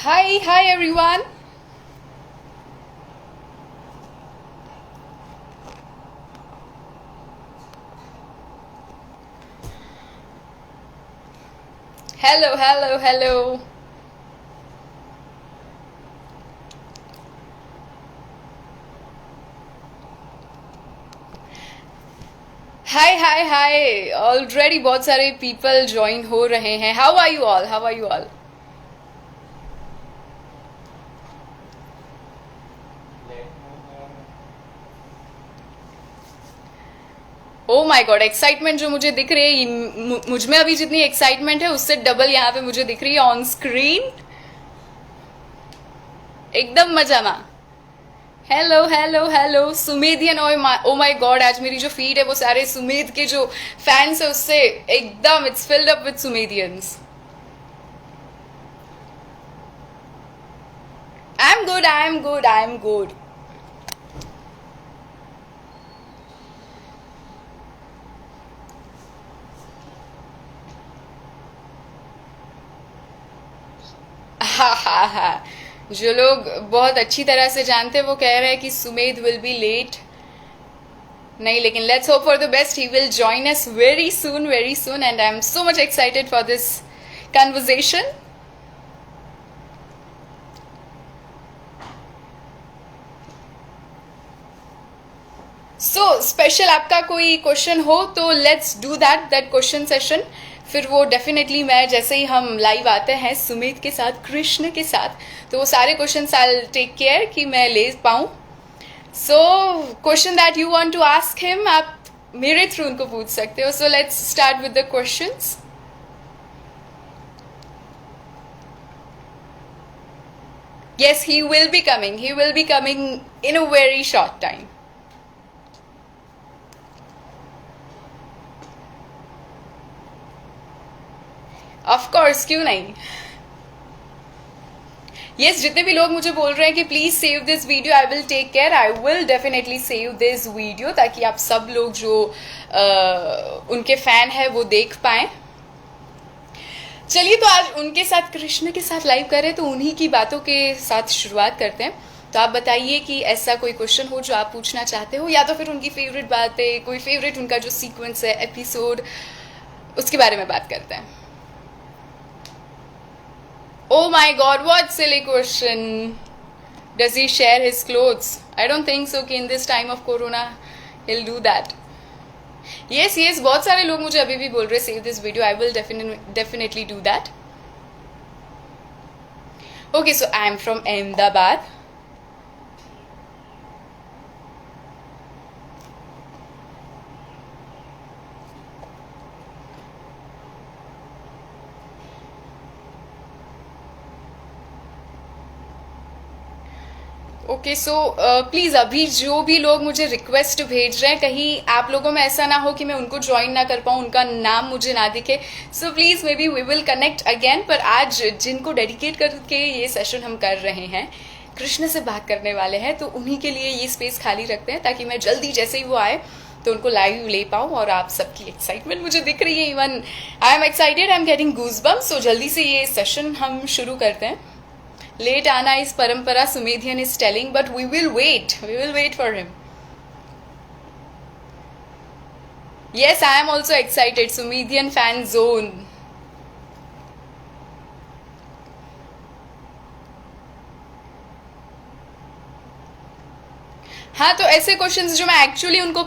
Hi everyone. Hello. Hi. Already बहुत सारे people join हो रहे हैं. How are you all? O my God, excitement जो मुझे दिख रही है, मुझ में अभी जितनी एक्साइटमेंट है उससे डबल यहाँ पे मुझे दिख रही है ऑन स्क्रीन. एकदम मजा में. हेलो सुमेधियन. ओ माय गॉड, आज मेरी जो फीड है वो सारे सुमेध के जो फैंस है उससे एकदम it's filled up with Sumedhians. I am good. हा. जो लोग बहुत अच्छी तरह से जानते हैं वो कह रहे हैं कि सुमेध विल बी लेट. नहीं, लेकिन let's hope for the best. He will join us very soon and I am so much excited for this conversation. So special आपका कोई क्वेश्चन हो तो let's do that question session. फिर वो definitely मैं जैसे ही हम लाइव आते हैं सुमित के साथ, कृष्ण के साथ, तो वो सारे क्वेश्चन आई टेक केयर कि मैं ले पाऊँ. So question that you want to ask him, आप मेरे थ्रू उनको पूछ सकते हो. So let's start with the questions. Yes, he will be coming. He will be coming in a very short time. Of course, क्यों नहीं. Yes, जितने भी लोग मुझे बोल रहे हैं कि please save this video, I will take care. I will definitely save this video ताकि आप सब लोग जो उनके फैन है वो देख पाए. चलिए, तो आज उनके साथ, कृष्ण के साथ लाइव करें तो उन्हीं की बातों के साथ शुरुआत करते हैं. तो आप बताइए कि ऐसा कोई क्वेश्चन हो जो आप पूछना चाहते हो, या तो फिर उनकी फेवरेट बातें, कोई फेवरेट उनका जो सीक्वेंस है, एपिसोड, उसके बारे में बात करते हैं. Oh my god, what silly question. Does he share his clothes? I don't think so कि in this time of corona he'll do that. Yes, बहुत सारे लोग मुझे अभी भी बोल रहे save this video. I will definitely do that. Okay, so I am from Ahmedabad. Okay, so please अभी जो भी लोग मुझे रिक्वेस्ट भेज रहे हैं, कहीं आप लोगों में ऐसा ना हो कि मैं उनको ज्वाइन ना कर पाऊँ, उनका नाम मुझे ना दिखे. So please maybe we will connect again. पर आज जिनको डेडिकेट करके ये सेशन हम कर रहे हैं, कृष्ण से बात करने वाले हैं, तो उन्हीं के लिए ये स्पेस खाली रखते हैं ताकि मैं जल्दी जैसे ही वो आए तो उनको लाइव ले पाऊँ. और आप सबकी एक्साइटमेंट मुझे दिख रही है. Even I am excited, I am getting goosebumps. So जल्दी से ये सेशन हम शुरू करते हैं. लेट आना इस परंपरा, Sumedhian is telling, but we will wait for him. Yes, I am also excited. Sumedian fan zone. हाँ, तो ऐसे क्वेश्चंस जो मैं एक्चुअली उनको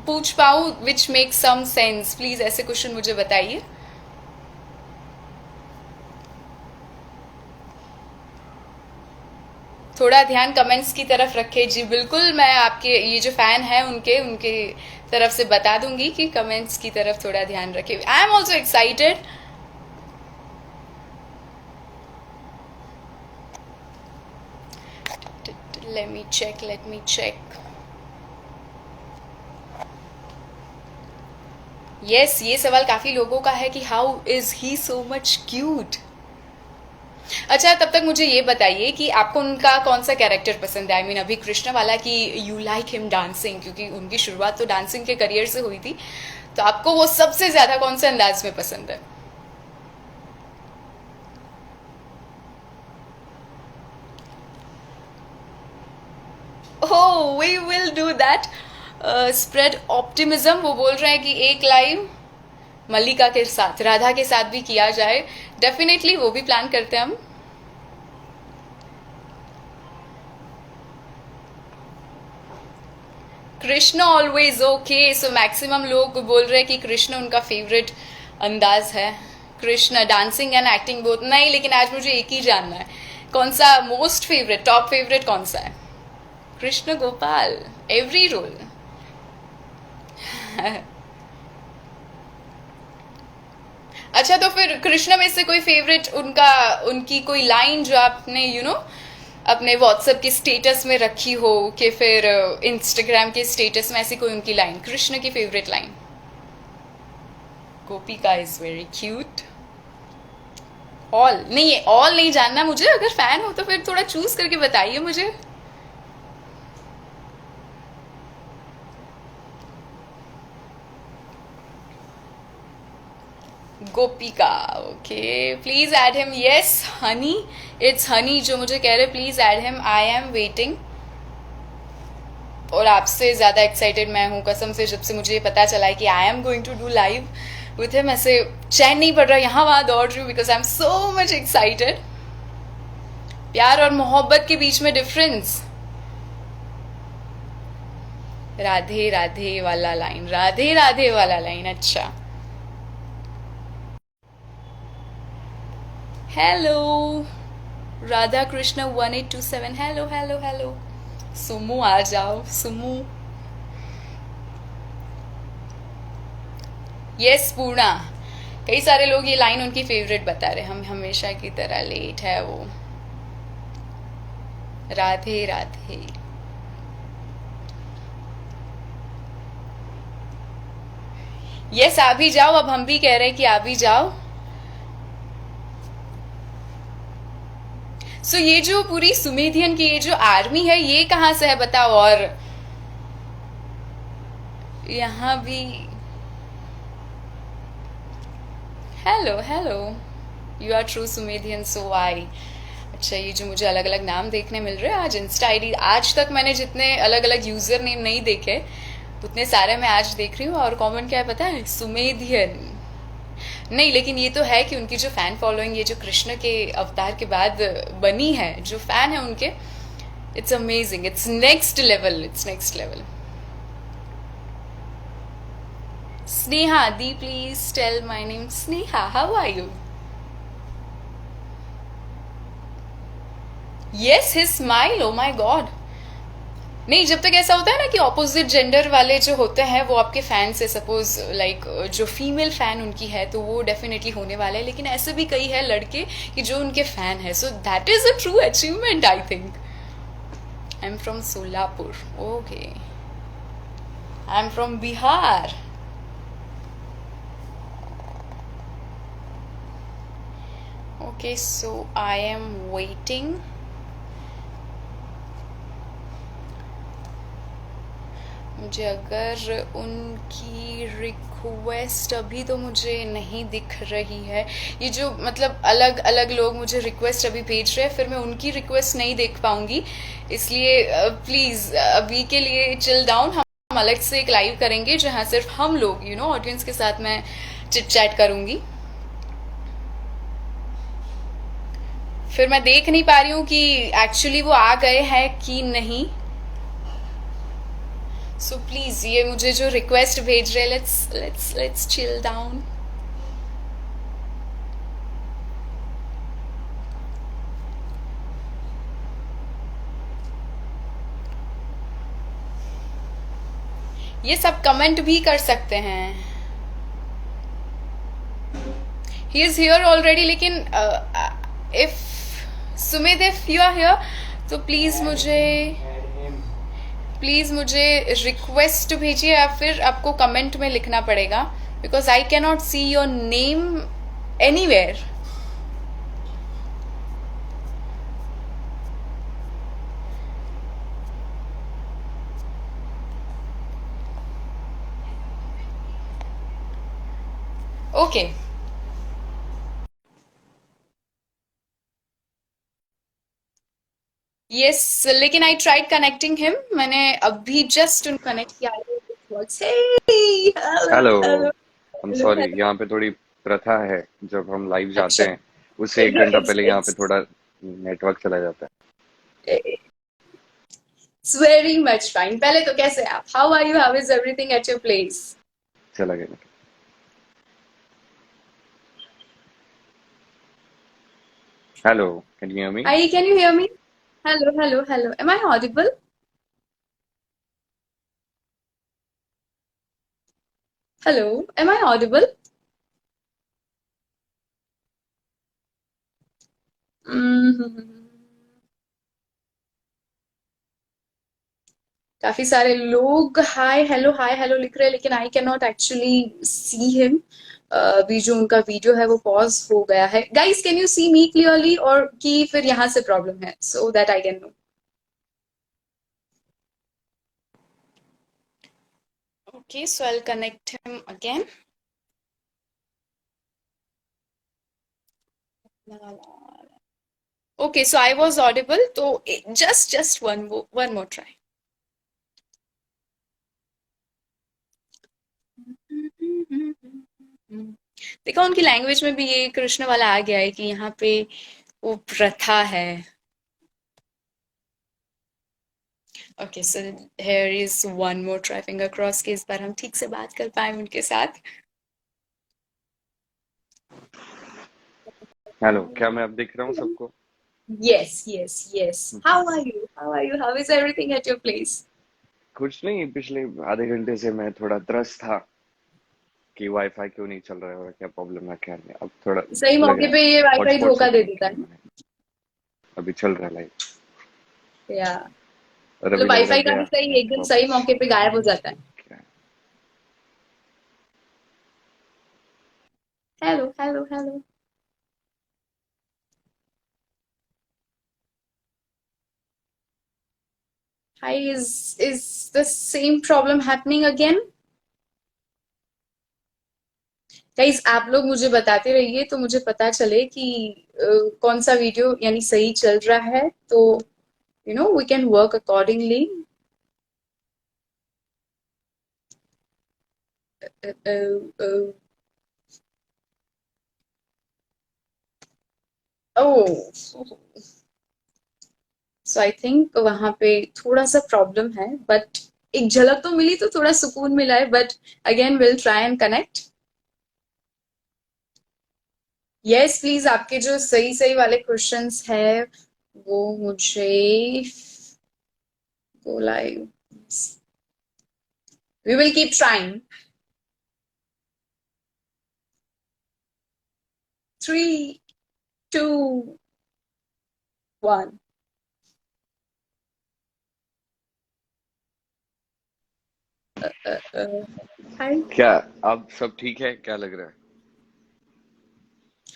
पूछ पाऊँ, which make some sense, please ऐसे क्वेश्चन मुझे बताइए. थोड़ा ध्यान कमेंट्स की तरफ रखे जी. बिल्कुल, मैं आपके ये जो फैन है उनके तरफ से बता दूंगी कि कमेंट्स की तरफ थोड़ा ध्यान रखे. I am also excited. Let me check. Yes, ये सवाल काफी लोगों का है कि how is he so much cute. अच्छा, तब तक मुझे ये बताइए कि आपको उनका कौन सा कैरेक्टर पसंद है. आई मीन अभी कृष्ण वाला कि यू लाइक हिम डांसिंग, क्योंकि उनकी शुरुआत तो डांसिंग के करियर से हुई थी. तो आपको वो सबसे ज्यादा कौन से अंदाज में पसंद है. Oh, we will do that. Spread optimism. वो बोल रहे हैं कि एक लाइव मल्लिका के साथ, राधा के साथ भी किया जाए. डेफिनेटली वो भी प्लान करते हैं हम. Krishna always okay. So maximum लोग बोल रहे हैं कि कृष्ण उनका फेवरेट अंदाज है. Krishna dancing and acting both. नहीं, लेकिन आज मुझे एक ही जानना है, कौन सा मोस्ट फेवरेट, टॉप फेवरेट कौन सा है? Krishna Gopal, every role. अच्छा, तो फिर कृष्ण में से कोई फेवरेट उनका, उनकी कोई लाइन जो आपने अपने व्हाट्सएप के स्टेटस में रखी हो, कि फिर इंस्टाग्राम के स्टेटस में ऐसी कोई उनकी लाइन, कृष्ण की favourite line? Gopika is very cute. All नहीं है, ऑल नहीं जानना मुझे. अगर फैन हो तो फिर थोड़ा चूज करके बताइए मुझे. गोपिका okay. Please add him. Yes Honey, it's Honey जो मुझे कह रहे please add him. I am waiting. और आपसे ज्यादा एक्साइटेड मैं हूँ कसम से, जब से मुझे पता चला है कि I am going to do live with him. ऐसे चैन नहीं पड़ रहा, यहाँ वहां दौड़ रही हूँ because I am so much excited. प्यार और मोहब्बत के बीच में डिफरेंस. राधे राधे वाला लाइन, राधे राधे वाला लाइन. अच्छा, hello Radha Krishna 1827. Hello hello hello. Sumu आ जाओ, सुमू. यस पूर्णा. कई सारे लोग ये लाइन उनकी फेवरेट बता रहे. हम हमेशा की तरह लेट है वो. राधे राधे. यस आ भी जाओ. अब हम भी कह रहे हैं कि आ भी जाओ. सो ये जो पूरी सुमेधियन की ये जो आर्मी है, ये कहाँ से है बताओ. और यहाँ भी hello hello. You are true Sumedhian so I. अच्छा, ये जो मुझे अलग अलग नाम देखने मिल रहे हैं आज इंस्टा आईडी, आज तक मैंने जितने अलग अलग यूजर नेम नहीं देखे उतने सारे मैं आज देख रही हूँ. और कॉमन क्या है पता है? सुमेधियन. नहीं, लेकिन ये तो है कि उनकी जो फैन फॉलोइंग ये जो कृष्ण के अवतार के बाद बनी है, जो फैन है उनके, it's amazing. It's next level, it's next level. Sneha di please tell my name. Sneha how are you? Yes his smile. Oh my god. नहीं, जब तक ऐसा होता है ना कि ऑपोजिट जेंडर वाले जो होते हैं वो आपके फैन से, सपोज लाइक जो फीमेल फैन उनकी है तो वो डेफिनेटली होने वाला है. लेकिन ऐसे भी कई है लड़के कि जो उनके फैन है. So that is a true achievement I think. I am from Solapur. Okay. I am from Bihar. Okay, so I am waiting. मुझे अगर उनकी रिक्वेस्ट अभी तो मुझे नहीं दिख रही है. ये जो मतलब अलग अलग लोग मुझे रिक्वेस्ट अभी भेज रहे हैं, फिर मैं उनकी रिक्वेस्ट नहीं देख पाऊंगी. इसलिए प्लीज अभी के लिए चिल डाउन. हम अलग से एक लाइव करेंगे जहां सिर्फ हम लोग ऑडियंस के साथ मैं चिट चैट करूंगी. फिर मैं देख नहीं पा रही हूँ कि एक्चुअली वो आ गए हैं कि नहीं. सो प्लीज ये मुझे जो रिक्वेस्ट भेज रहे, लेट्स चिल डाउन. ये सब कमेंट भी कर सकते हैं. He is here already. लेकिन if Sumit if you are here तो प्लीज मुझे रिक्वेस्ट भेजिए, या फिर आपको कमेंट में लिखना पड़ेगा because I can not see your name anywhere. Okay. Yes, लेकिन आई ट्राइड कनेक्टिंग हिम, मैंने अभी जस्ट उनको कनेक्ट किया। Hey, hello. hello, hello, I am hello, sorry, hello. यहाँ पे थोड़ी प्रथा है, जब हम लाइव जाते अच्छा, हैं उससे 1 घंटा it's पहले यहाँ पे it's थोड़ा नेटवर्क चला जाता है। it's very much fine. पहले तो कैसे आप? How are you? How is everything at your place? चला गया। Hello, can you hear me? I can you hear me? Hello, hello, hello. Am I audible? Hello, am I audible? Mm-hmm. काफी सारे लोग hi hello लिख रहे हैं, लेकिन आई can not actually see him. अभी जो उनका वीडियो है वो पॉज हो गया है। Guys, can you see me clearly, और कि फिर यहाँ से प्रॉब्लम है, so that I can know. Okay, so I will connect him again. Okay, so I was audible, तो जस्ट वन मोर ट्राई। देखा, उनकी लैंग्वेज में भी ये कृष्ण वाला आ गया है कि यहाँ पे वो प्रथा है। Okay, so here is one more try, finger cross कि इस बार हम ठीक से बात कर पाए उनके साथ। हेलो, क्या मैं अब दिख रहा हूँ सबको? Yes yes yes, how are you, how are you, how is everything at your place? कुछ नहीं, पिछले आधे घंटे से मैं थोड़ा त्रस्त था कि वाईफाई क्यों नहीं चल रहा है और क्या प्रॉब्लम है क्या नहीं। अब थोड़ा सही लग मौके रहा पे है। ये वाईफाई हॉटस्पॉट से धोखा दे कनेक्ट देता किया है। मैंने, अभी चल रहा है लाइव। या और मतलब अभी लग रहा वाईफाई है का भी गया सही एकदम सही वापस। मौके पे गायब हो जाता है। क्या है? Hello hello hello. Hi, is the same problem happening again? Guys, आप लोग मुझे बताते रहिए तो मुझे पता चले कि कौन सा वीडियो यानी सही चल रहा है, तो we can work accordingly. Oh, so I think वहां पे थोड़ा सा प्रॉब्लम है, बट एक झलक तो मिली तो थोड़ा सुकून मिला है, but again will try and connect. Yes please, आपके जो सही सही वाले क्वेश्चंस है वो मुझे live, we will keep trying. 3, 2, 1। Hi. क्या अब सब ठीक है? क्या लग रहा है?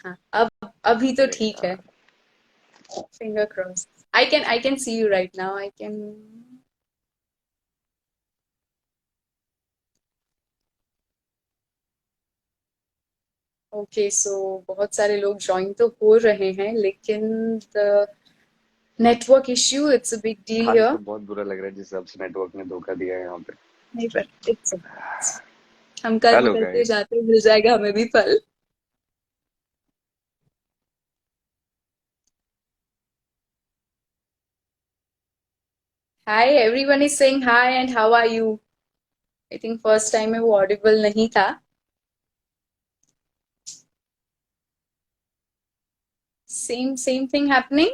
हाँ, अब अभी तो अरे ठीक है। यार। Finger cross. I can see you right now, I can. Okay, so बहुत सारे लोग ज्वाइन तो हो रहे हैं, लेकिन the network issue, it's a big deal आज हियर। तो बहुत बुरा लग रहा है जिस हिसाब से नेटवर्क ने धोखा दिया है यहाँ पे। नहीं, पर इट्स, हम कर्म हेलो करते गाइस। जाते मिल जाएगा हमें भी फल। Hi, everyone is saying hi and how are you. I think first time में वो ऑडिबल नहीं था। Same thing happening.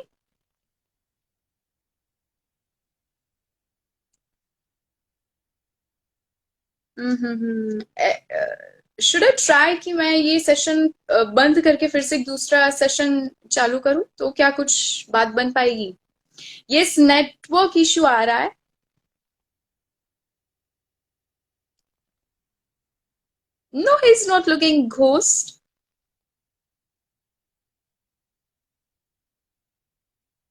Should I try कि मैं ये सेशन बंद करके फिर से एक दूसरा सेशन चालू करूं, तो क्या कुछ बात बन पाएगी? यस, नेटवर्क इशू आ रहा है। No, he is not looking ghost.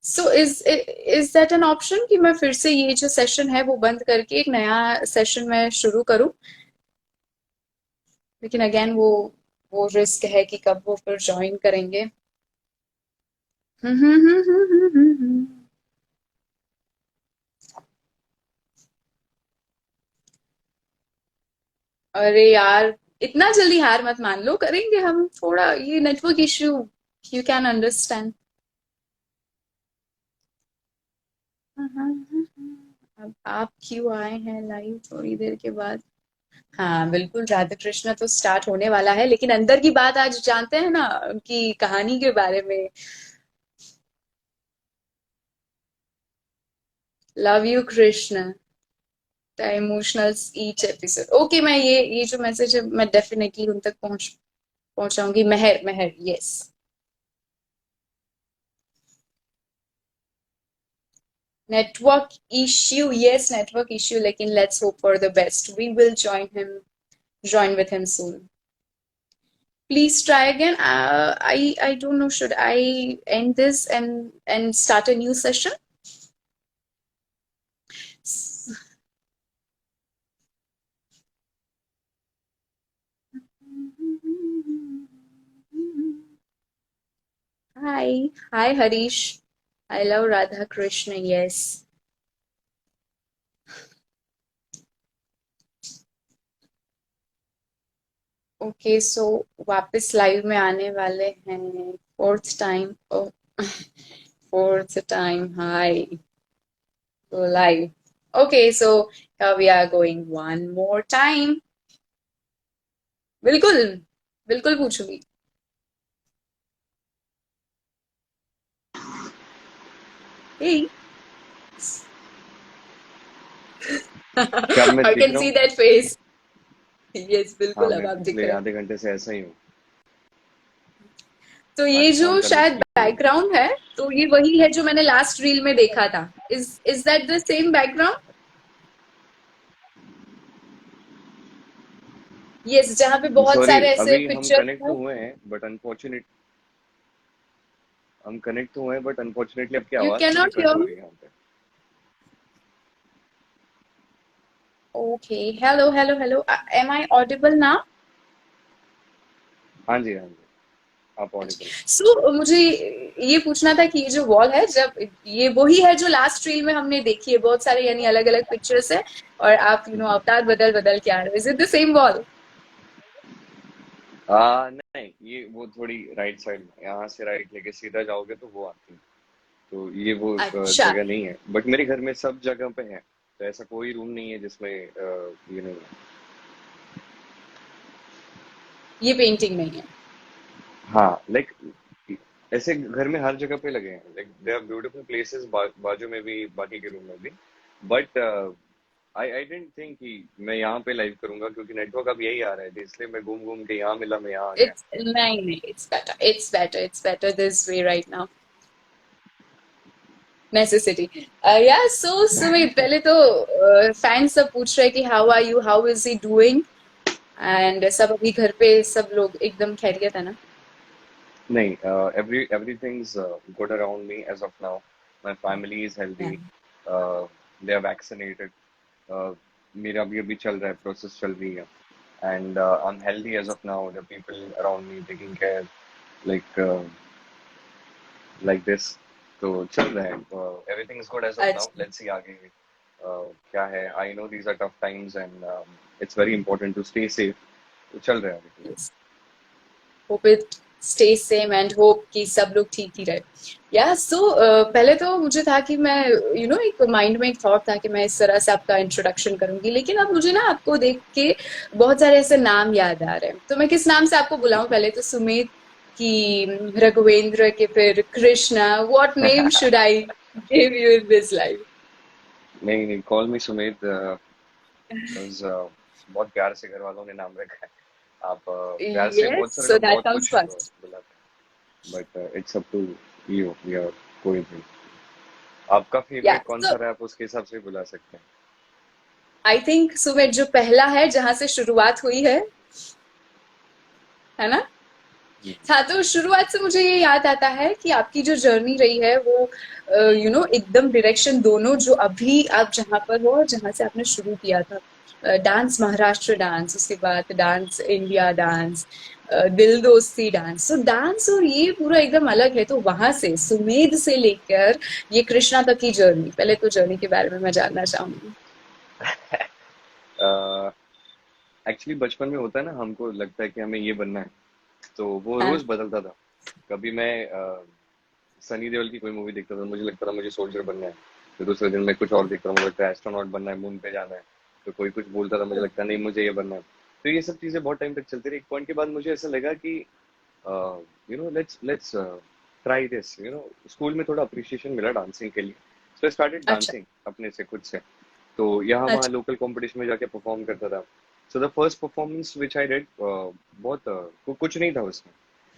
So is that an option कि मैं फिर से ये जो सेशन है वो बंद करके एक नया सेशन में शुरू करूं? लेकिन अगेन वो रिस्क है कि कब वो फिर ज्वाइन करेंगे। अरे यार, इतना जल्दी हार मत मान लो, करेंगे हम, थोड़ा ये network issue, you can understand. अब आप क्यों आए हैं लाइव थोड़ी देर के बाद? हाँ बिल्कुल, राधा कृष्णा तो स्टार्ट होने वाला है, लेकिन अंदर की बात आज जानते हैं ना, उनकी कहानी के बारे में। Love you Krishna, the emotional each episode. Okay, मैं ये जो मैसेज है मैं डेफिनेटली उन तक पहुंचाऊंगी। Mehar, Mehar, yes. Network issue, yes network issue, लेकिन let's hope for the best, we will join with him soon. Please try again. I don't know. Should I end this and start a new session? Hi Harish. I love Radha Krishna. Yes. Okay, so वापस live में आने वाले हैं fourth time. Fourth time, hi, go live. Okay, so here we are going one more time. बिल्कुल, बिल्कुल पूछूंगी। Hey. क्या अब मैं I दिख can रहा see हूँ? that face. Yes, हाँ, बिल्कुल अब मैं आप दिख पिछले रहे हैं। आधे घंटे से ऐसा ही हूँ। तो ये आज फोन जो करने शायद के लिए। बैकग्राउंड है, तो ये वही है जो मैंने लास्ट रील में देखा था। Is that the same background? Yes, जहाँ पे बहुत सॉरी, सारे ऐसे अभी हम पिक्चर्स कनेक्ट तो हैं। हुए हैं बट अनफॉर्चुनेट हम कनेक्ट तो हुए हैं बट अनफॉर्चुनेटली आपकी यू आवाज कैन थोड़ी नॉट कट हियर हो मी? रही है यहाँ पे। Okay, hello hello hello, am I audible now? हाँ जी, हाँ जी, आप ऑडिबल। सो मुझे ये पूछना था कि ये जो वॉल है, जब ये वही है जो लास्ट रील में हमने देखी है, बहुत सारे यानी अलग अलग पिक्चर्स है, और आप अवतार बदल बदल के आ रहे हो, is it the same wall? नहीं, ये वो थोड़ी राइट साइड में, यहाँ से राइट लेके सीधा जाओगे तो वो आती है। तो ये वो अच्छा, जगह नहीं है बट मेरे घर में सब जगह पे है। तो ऐसा कोई रूम नहीं है जिसमें ये नहीं है। ये पेंटिंग नहीं है? हाँ, लाइक ऐसे घर में हर जगह पे लगे हैं, like they are beautiful places, बाजू में भी, बाकी के रूम में भी। बट आई डिडंट थिंक कि मैं यहाँ पे लाइव करूंगा क्योंकि नेटवर्क अब यही आ रहा है, इसलिए मैं घूम घूम के यहाँ मिला, मैं यहाँ आ गया। इट्स नहीं नहीं, it's better this way right now. Necessity. या सो सुमित, पहले तो फैंस सब पूछ रहे कि how are you, how is he doing, and सब अभी घर पे सब लोग एकदम खैरियत है ना? नहीं, everything's good around me as of now. My family is healthy. They are vaccinated. uh, मेरा भी अभी चल रहा है, प्रोसेस चल रही है, and I'm healthy as of now. The people around me taking care, like like this. तो चल रहा है, everything is good as of now. अच्छा, Let's see आगे क्या है। I know these are tough times and it's very important to stay safe. तो चल रहा है अभी। Hope it stay same and hope कि सब लोग ठीक ही रहे। या सो पहले तो मुझे था कि मैं एक माइंड में एक थॉट था कि मैं इस तरह से आपका इंट्रोडक्शन करूंगी, लेकिन अब मुझे ना आपको देख के बहुत सारे ऐसे नाम याद आ रहे हैं, तो मैं किस नाम से आपको बुलाऊं? पहले तो सुमित, कि रघुवेंद्र, के फिर Krishna, what name should I give you in this life? नहीं नहीं, कॉल मी सुमित, because बहुत प्यार से घर वालों ने नाम रखा है। आप प्यार से, बहुत यस, सारे सो लोग दैट बहुत कम्स कुछ फर्स्ट। बुलाते हैं but it's up to you, या कोई भी। आपका या फेवरेट कौन सो सा रहा, आप उसके हिसाब से बुला सकते हैं। आई थिंक सुमित जो पहला है जहां से शुरुआत हुई है ना? हाँ, तो शुरुआत से मुझे ये याद आता है कि आपकी जो जर्नी रही है वो एकदम डायरेक्शन दोनों, जो अभी आप जहाँ पर हो और जहाँ से आपने शुरू किया था, डांस महाराष्ट्र डांस, उसके बाद डांस इंडिया डांस, दिल दोस्ती डांस, तो डांस और ये पूरा एकदम अलग है। तो वहां से सुमेध से लेकर ये कृष्णा तक की जर्नी, पहले तो जर्नी के बारे में मैं जानना चाहूंगी। एक्चुअली बचपन में होता है ना, हमको लगता है कि हमें ये बनना है, तो वो हाँ रोज बदलता था। कभी मैं सनी देओल की कोई मूवी देखता था, मुझे लगता था मुझे सोल्जर बनना है। फिर दूसरे दिन मैं कुछ और देखता था, मुझे लगता है एस्ट्रोनॉट बनना है, मून पे जाना है। तो कोई कुछ बोलता था, मुझे लगता नहीं मुझे ये बनना है। तो ये सब चीजें बहुत टाइम तक चलती रही। एक पॉइंट के बाद मुझे ऐसा लगा कि लेट्स ट्राई दिस, स्कूल में थोड़ा अप्रिशिएशन मिला डांसिंग के लिए, सो आई स्टार्टेड अच्छा डांसिंग अपने से, खुद से। तो यहाँ वहाँ अच्छा लोकल कंपटीशन में जाके परफॉर्म करता था। So the first performance which I did, बहुत कुछ नहीं था उसमें।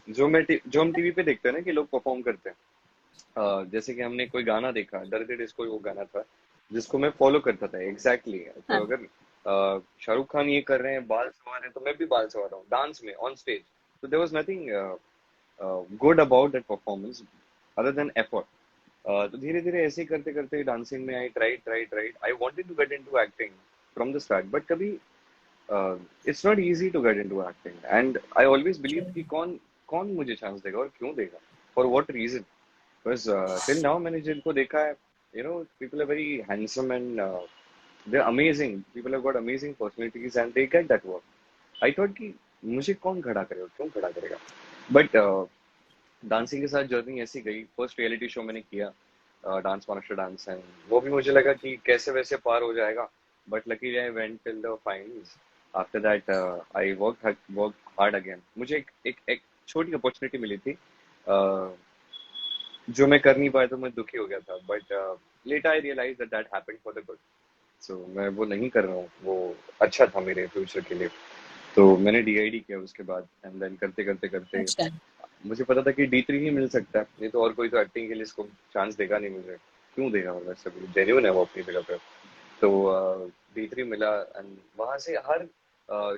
जो हम टीवी पे देखते हैं ना कि लोग परफॉर्म करते हैं, जैसे कि हमने कोई गाना देखा, दर्द डिस्को वो गाना था जिसको मैं फॉलो करता था एग्जैक्टली exactly। तो हाँ अगर शाहरुख खान ये कर रहे हैं, बाल सवार है, तो मैं भी बाल सवार हूँ डांस में ऑन स्टेज। तो there was nothing good about that performance other than effort. तो धीरे धीरे ऐसे ही करते करते डांसिंग में I tried I wanted to get into acting from the start, but कभी it's not easy to get into acting. And I always believe कि कौन कौन मुझे चांस देगा और क्यों देगा, for what reason. Because till now मैंने जिनको देखा है, people are very handsome and they're amazing. People have got amazing personalities and they get that work. I thought कि मुझे कौन खड़ा करेगा, क्यों खड़ा करेगा। बट डांसिंग के साथ जर्नी ऐसी गई। फर्स्ट रियलिटी शो मैंने किया, डांस मास्टर डांस, एंड वो भी मुझे लगा कि कैसे वैसे पार हो जाएगा। But luckily I went till the finals. After that I work hard again. मुझे एक छोटी अपॉर्चुनिटी मिली थी, जो मैं कर नहीं पाया, तो मैं दुखी हो गया था। But later I realise that that happened for the good. So मैं वो नहीं कर रहा हूँ, वो अच्छा था मेरे फ्यूचर के लिए। तो मैंने डीआईडी किया उसके बाद, एंड देन करते करते करते अच्छा मुझे पता था कि D3 ही मिल सकता है, नहीं तो और कोई तो एक्टिंग के लिए इसको चांस देगा नहीं मुझे। क्यों देगा, मतलब सब जेन्युइन है वो अपनी जगह पे। तो D3 मिला, एंड वहां से हर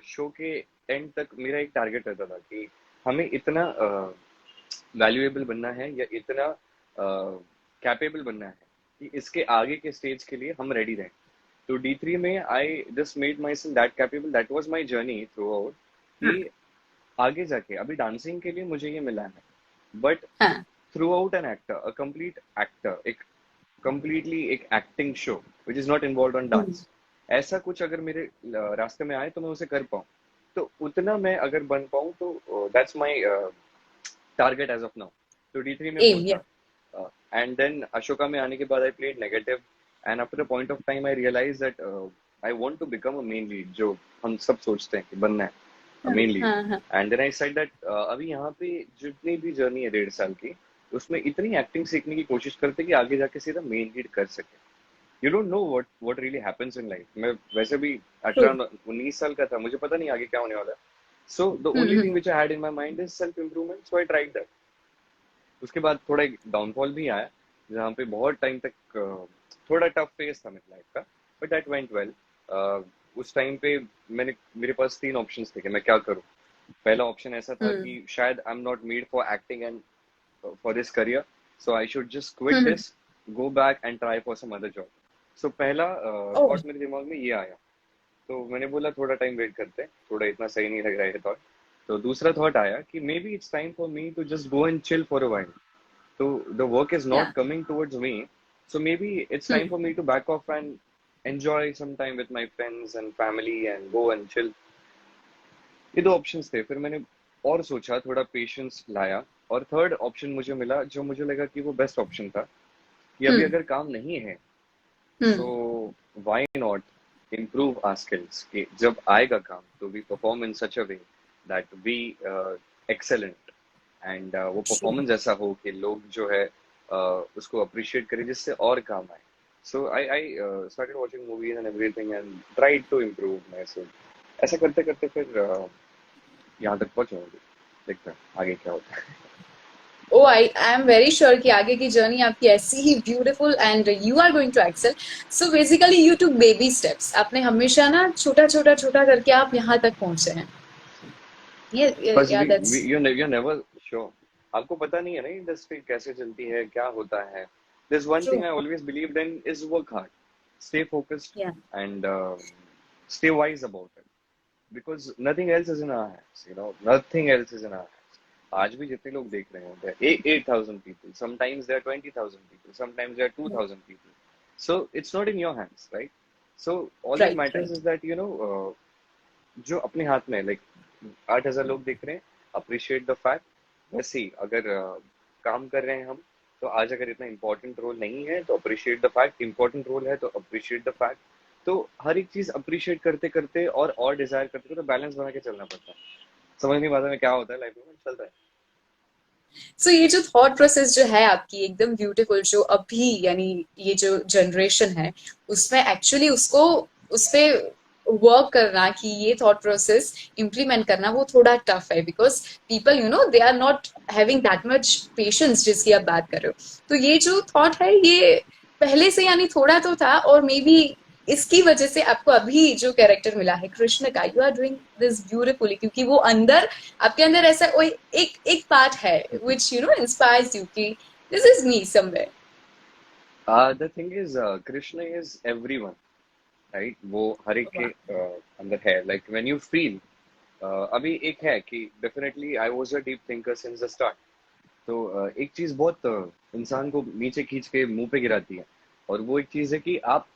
शो के एंड तक मेरा एक टारगेट रहता था कि हमें इतना वैल्यूएबल बनना है या इतना कैपेबल बनना है कि इसके आगे के स्टेज के लिए हम रेडी रहें। तो D3 में I just made my self that capable. That was my journey through out, हाँ कि आगे जाके अभी डांसिंग के लिए मुझे ये मिला है, बट हाँ through out an actor, a complete actor, एक कंप्लीटली एक acting show which is not involve on hmm, dance, ऐसा कुछ अगर मेरे रास्ते में आए तो मैं उसे कर पाऊँ। तो उतना मैं अगर बन पाऊँ तो that's my target as of now. तो D3 में वो एम या था। एंड देन अशोका में आने के बाद I played negative, and after a point of time I realise that I want to become a main lead, जो हम सब सोचते हैं कि बनना है हाँ मेन लीड। हाँ हाँ and then I said that अभी यहाँ पे जितनी भी जर्नी है 1.5 साल की, उसमें इतनी एक्टिंग सीखने की कोशिश करते कि आगे जाके सीधा मेन लीड कर सके। You don't know what really happens in life. मैं वैसे भी ट्रू 18-19 साल का था, मुझे पता नहीं आगे क्या होने वाला है। So the only hmm thing which I had in my mind is self improvement, so I tried that. उसके बाद थोड़ा एक डाउनफॉल भी आया, जहाँ पे बहुत टाइम तक थोड़ा टफ फेस था मेरी लाइफ का, बट दैट वेंट वेल। उस टाइम पे मेरे पास 3 ऑप्शंस थे कि मैं क्या करूँ। पहला ऑप्शन ऐसा था हम्म कि शायद I am not made for acting and for this career, so I should just quit this, go back and try for some other job. So पहला ओ थॉट मेरे दिमाग में ये आया। तो मैंने बोला थोड़ा टाइम वेट करते हैं, थोड़ा इतना सही नहीं लग रहा है ये थॉट। तो दूसरा थॉट आया कि maybe it's time for me to just go and chill for a while. So the work is not या coming towards me. So maybe it's time for me to back off and enjoy some time with my friends and family and go and chill. ये 2 options थे। फिर मैंने और सोचा, थोड़ा patience लाया, और थर्ड ऑप्शन मुझे मिला जो मुझे लगा कि वो बेस्ट ऑप्शन था, कि अभी हम्म अगर काम नहीं है, so hmm why not improve our skills, कि जब आएगा काम तो we perform in such a way that we excellent, and वो ट्रू परफॉर्मेंस ऐसा हो कि लोग जो है उसको अप्रिशिएट करें, जिससे और काम आए। So I started watching movies and everything and tried to improve myself. ऐसा करते करते फिर यहाँ तक पहुंचे होंगे। देखते हैं आगे क्या होता है। Oh I am very sure कि आगे की जर्नी आपकी ऐसी ही beautiful and you are going to excel so basically you two baby steps आपने हमेशा ना छोटा छोटा छोटा करके आप यहाँ तक पहुंचे हैं ये बस या that's we you never sure. आपको पता नहीं है ना इंडस्ट्री कैसे चलती है, क्या होता है। This one true thing I always believed in is work hard, stay focused, yeah and stay wise about it, because nothing else is in our hands, nothing else is in our hands. आज भी जितने लोग देख रहे होंगे, 8,000 people, sometimes there are 20,000 people, sometimes there are 2,000 people, so it's not in your hands, right? So all that right matters right is that जो अपने हाथ में, लाइक 8,000 लोग देख रहे हैं, अप्रिशिएट द फैक्ट। वैसे ही अगर काम कर रहे हैं हम, तो आज अगर इतना इंपॉर्टेंट रोल नहीं है तो appreciate the fact, important role है तो अप्रिशिएट द फैक्ट। तो हर एक चीज अप्रिशिएट करते करते और डिजायर करते करते बैलेंस बना के चलना पड़ता है। समझ नहीं पाता मैं क्या होता है लाइफ में, चल रहा है। सो ये जो थॉट प्रोसेस जो है आपकी एकदम ब्यूटीफुल, जो अभी यानी ये जो जनरेशन है उसमें एक्चुअली उसको उस पे वर्क करना कि ये थॉट प्रोसेस इम्प्लीमेंट करना वो थोड़ा टफ है, because people you know they are not having that much patience जिसकी आप बात कर रहे हो। तो ये जो थॉट है ये पहले से यानी थोड़ा तो था, और मे बी इसकी वजह से आपको अभी जो कैरेक्टर मिला है कृष्ण का, you are doing this beautifully, क्योंकि वो अंदर आपके अंदर ऐसा कोई एक एक पार्ट है which you know inspires you कि this is me somewhere. The thing is, Krishna is everyone, right? वो हर एक के वाह, अंदर है। लाइक व्हेन यू फील, अभी एक है कि definitely I was a deep thinker since the start. तो एक चीज बहुत इंसान को नीचे खींच के मुंह पे गिराती है, और वो एक चीज है कि आप,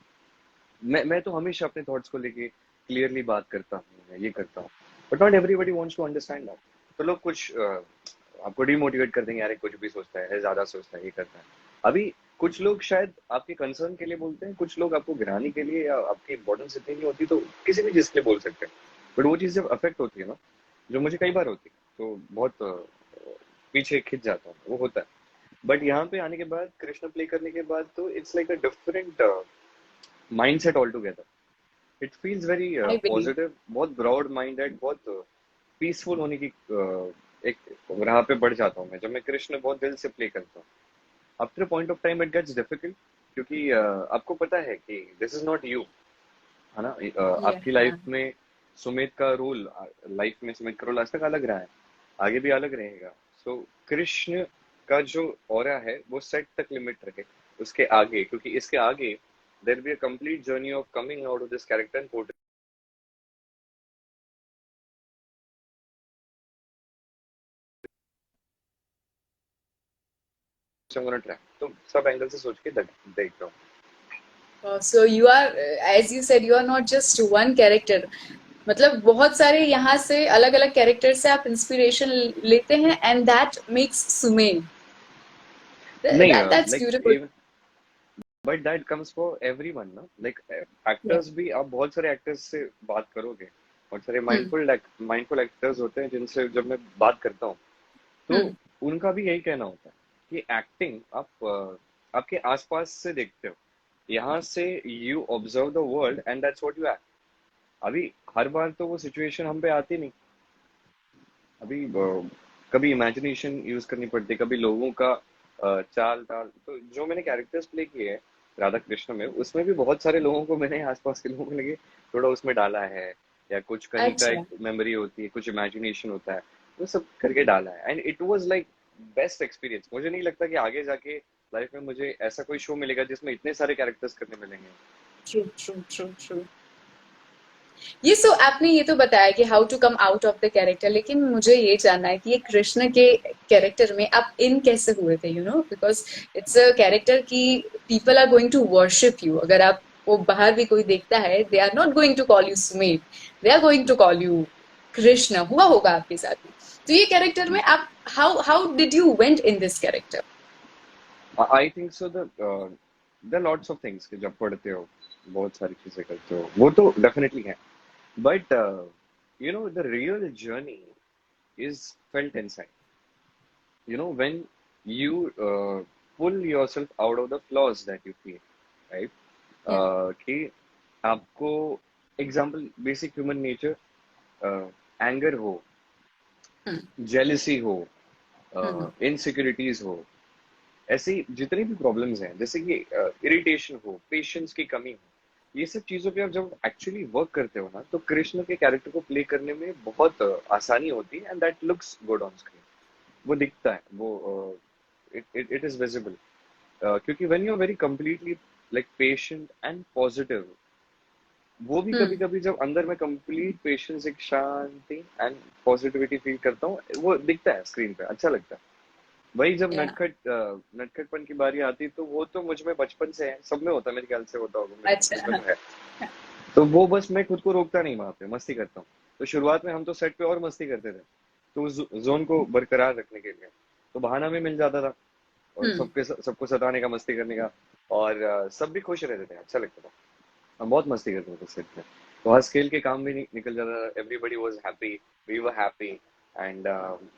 मैं तो हमेशा अपने थॉट्स को लेके क्लियरली बात करता हूँ, मैं ये करता हूँ, but not everybody wants to understand that. तो लोग कुछ आपको डिमोटिवेट कर देंगे, यार ये कुछ भी सोचता है, ज्यादा सोचता है, ये करता है। अभी कुछ लोग शायद आपके कंसर्न के लिए बोलते हैं, कुछ लोग आपको गिराने के लिए, या आपकी इंपॉर्टेंस इतनी नहीं होती तो किसी भी चीज के लिए बोल सकते हैं। बट वो चीज जब अफेक्ट होती है ना, जो मुझे कई बार होती है, तो बहुत पीछे खिंच जाता हूँ, वो होता है। बट यहाँ पे आने के बाद, कृष्ण प्ले करने के बाद, तो it's like a different mindset all together. It feels very I believe. Positive, बहुत ब्रॉड माइंडेड, बहुत पीसफुल होने की एक राह पे बढ़ जाता हूँ मैं, जब मैं कृष्ण बहुत दिल से प्ले करता हूँ। After point of time it gets difficult, क्योंकि आपको पता है कि दिस इज नॉट यू, है ना? Yeah, आपकी लाइफ में सुमित का रोल, लाइफ में सुमित का रोल आज तक अलग रहा है, आगे भी अलग रहेगा। सो कृष्ण का जो ऑरा है वो सेट तक लिमिट रहे, उसके आगे, क्योंकि इसके आगे there be a complete journey of coming out of this character and portrait track. तो सब एंगल से सोच के देख रहा हूँ। so you are as you said you are not just one character, मतलब बहुत सारे यहाँ से अलग अलग कैरेक्टर से आप इंस्पिरेशन लेते हैं, एंड दैट मेक्स सुमेन, नहीं, that's beautiful. Like, but that comes for everyone ना, लाइक Yeah. एक्टर्स भी, आप बहुत सारे एक्टर्स से बात करोगे, बहुत सारे Hmm. माइंडफुल एक्टर्स होते हैं जिनसे जब मैं बात करता हूँ, तो Hmm. उनका भी यही कहना होता है कि एक्टिंग आप आपके आसपास से देखते हो, यहाँ से you observe the world and that's what you act. अभी हर बार तो वो सिचुएशन हम पे आती नहीं। अभी कभी इमेजिनेशन यूज करनी पड़ती है, कभी लोगों का चाल टाल। तो जो मैंने कैरेक्टर्स प्ले किए हैं राधा कृष्ण में, उसमें भी बहुत सारे लोगों को मैंने आसपास के लोगों को लगे थोड़ा उसमें डाला है, या कुछ कहीं का अच्छा. एक मेमोरी होती है, कुछ इमेजिनेशन होता है, वो सब करके डाला है, and it was like best experience. मुझे नहीं लगता कि आगे जाके लाइफ में मुझे ऐसा कोई शो मिलेगा जिसमें इतने सारे कैरेक्टर्स करने मिलेंगे। True true true true. ये सो आपने ये तो बताया कि how to come out of the character, लेकिन मुझे ये जानना है कि ये कृष्ण के कैरेक्टर में आप इन कैसे हुए थे, you know, because it's a character की people are going to worship you. अगर आप वो बाहर भी कोई देखता है, they are not going to call you Sumedh, they are going to call you Krishna. हुआ होगा आपके साथ भी. तो ये कैरेक्टर में आप how how did you went in this character? I think so the lots of things कि जब पढ़ते हो, बहुत सारी चीजें करते हो, वो तो डेफिनेटली है। But you know, the real journey is felt inside. You know, when you pull yourself out of the flaws that you feel, right? या. कि आपको example, basic human nature, anger हो, हम्म. जेलिसी हो, हम्म. इनसिक्योरिटीज हो, ऐसी जितनी भी प्रॉब्लम्स हैं, जैसे कि इरिटेशन हो, पेशेंस की कमी हो, ये सब चीजों पे आप जब एक्चुअली वर्क करते हो ना, तो कृष्ण के कैरेक्टर को प्ले करने में बहुत आसानी होती है, and that looks good on screen. वो दिखता है, वो इट इज विजिबल। क्योंकि when you are very completely like patient and positive, वो भी कभी हम्म. कभी जब अंदर में कंप्लीट पेशेंस, एक शांति एंड पॉजिटिविटी फील करता हूँ, वो दिखता है स्क्रीन पे, अच्छा लगता है। वही जब या. नटखटपन की बारी आती, तो वो तो मुझ में बचपन से है, सब में होता है, मेरे ख्याल से होता होगा, मेरे अच्छा. इसमें तो है। तो वो बस मैं खुद को रोकता नहीं, वहां पे मस्ती करता हूँ। तो शुरुआत में हम तो सेट पे और मस्ती करते थे, तो उस जोन को बरकरार रखने के लिए तो बहाना भी मिल जाता था, और हम्म। सबको सताने का, मस्ती करने का, और सब भी खुश रहते थे, अच्छा लगता था। हम बहुत मस्ती करते थे सेट पे, तो हंस खेल के काम भी निकल जाता था। Everybody was happy, we were happy, and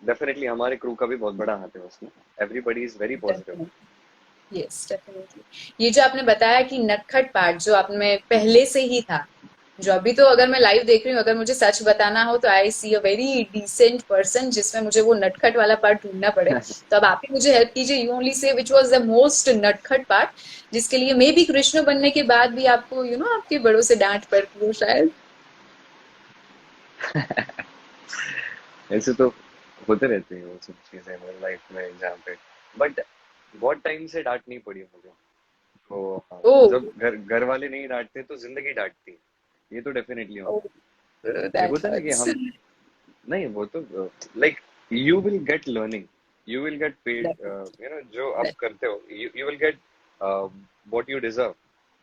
definitely हमारे क्रू का भी बहुत बड़ा हाथ है उसमें। Everybody is very positive. Definitely, yes definitely. ये जो आपने बताया कि नटखट पार्ट जो आप में पहले से ही था, जो अभी तो अगर मैं लाइव देख रही हूँ, अगर मुझे सच बताना हो तो आई सी अ वेरी डिसेंट पर्सन जिसमें मुझे वो नटखट वाला पार्ट ढूंढना पड़े। तो अब आप ही मुझे हेल्प कीजिए, you only say which was the most नटखट पार्ट, जिसके लिए मे बी कृष्ण बनने के बाद भी आपको आपके बड़ों से डांट पड़ती हो शायद। ऐसे तो होते रहते हैं वो सब चीजें मेरी लाइफ में जहाँ पे, बट बहुत टाइम से डांट नहीं पड़ी मुझे। तो ओ, जब घर घर वाले नहीं डांटते तो जिंदगी डांटती है, ये तो डेफिनेटली ओ, होता है। एक दैट होता है ना कि हर्ट्स। हम, नहीं वो तो like you will get learning, you will get paid, जो आप करते हो, you will get what you deserve.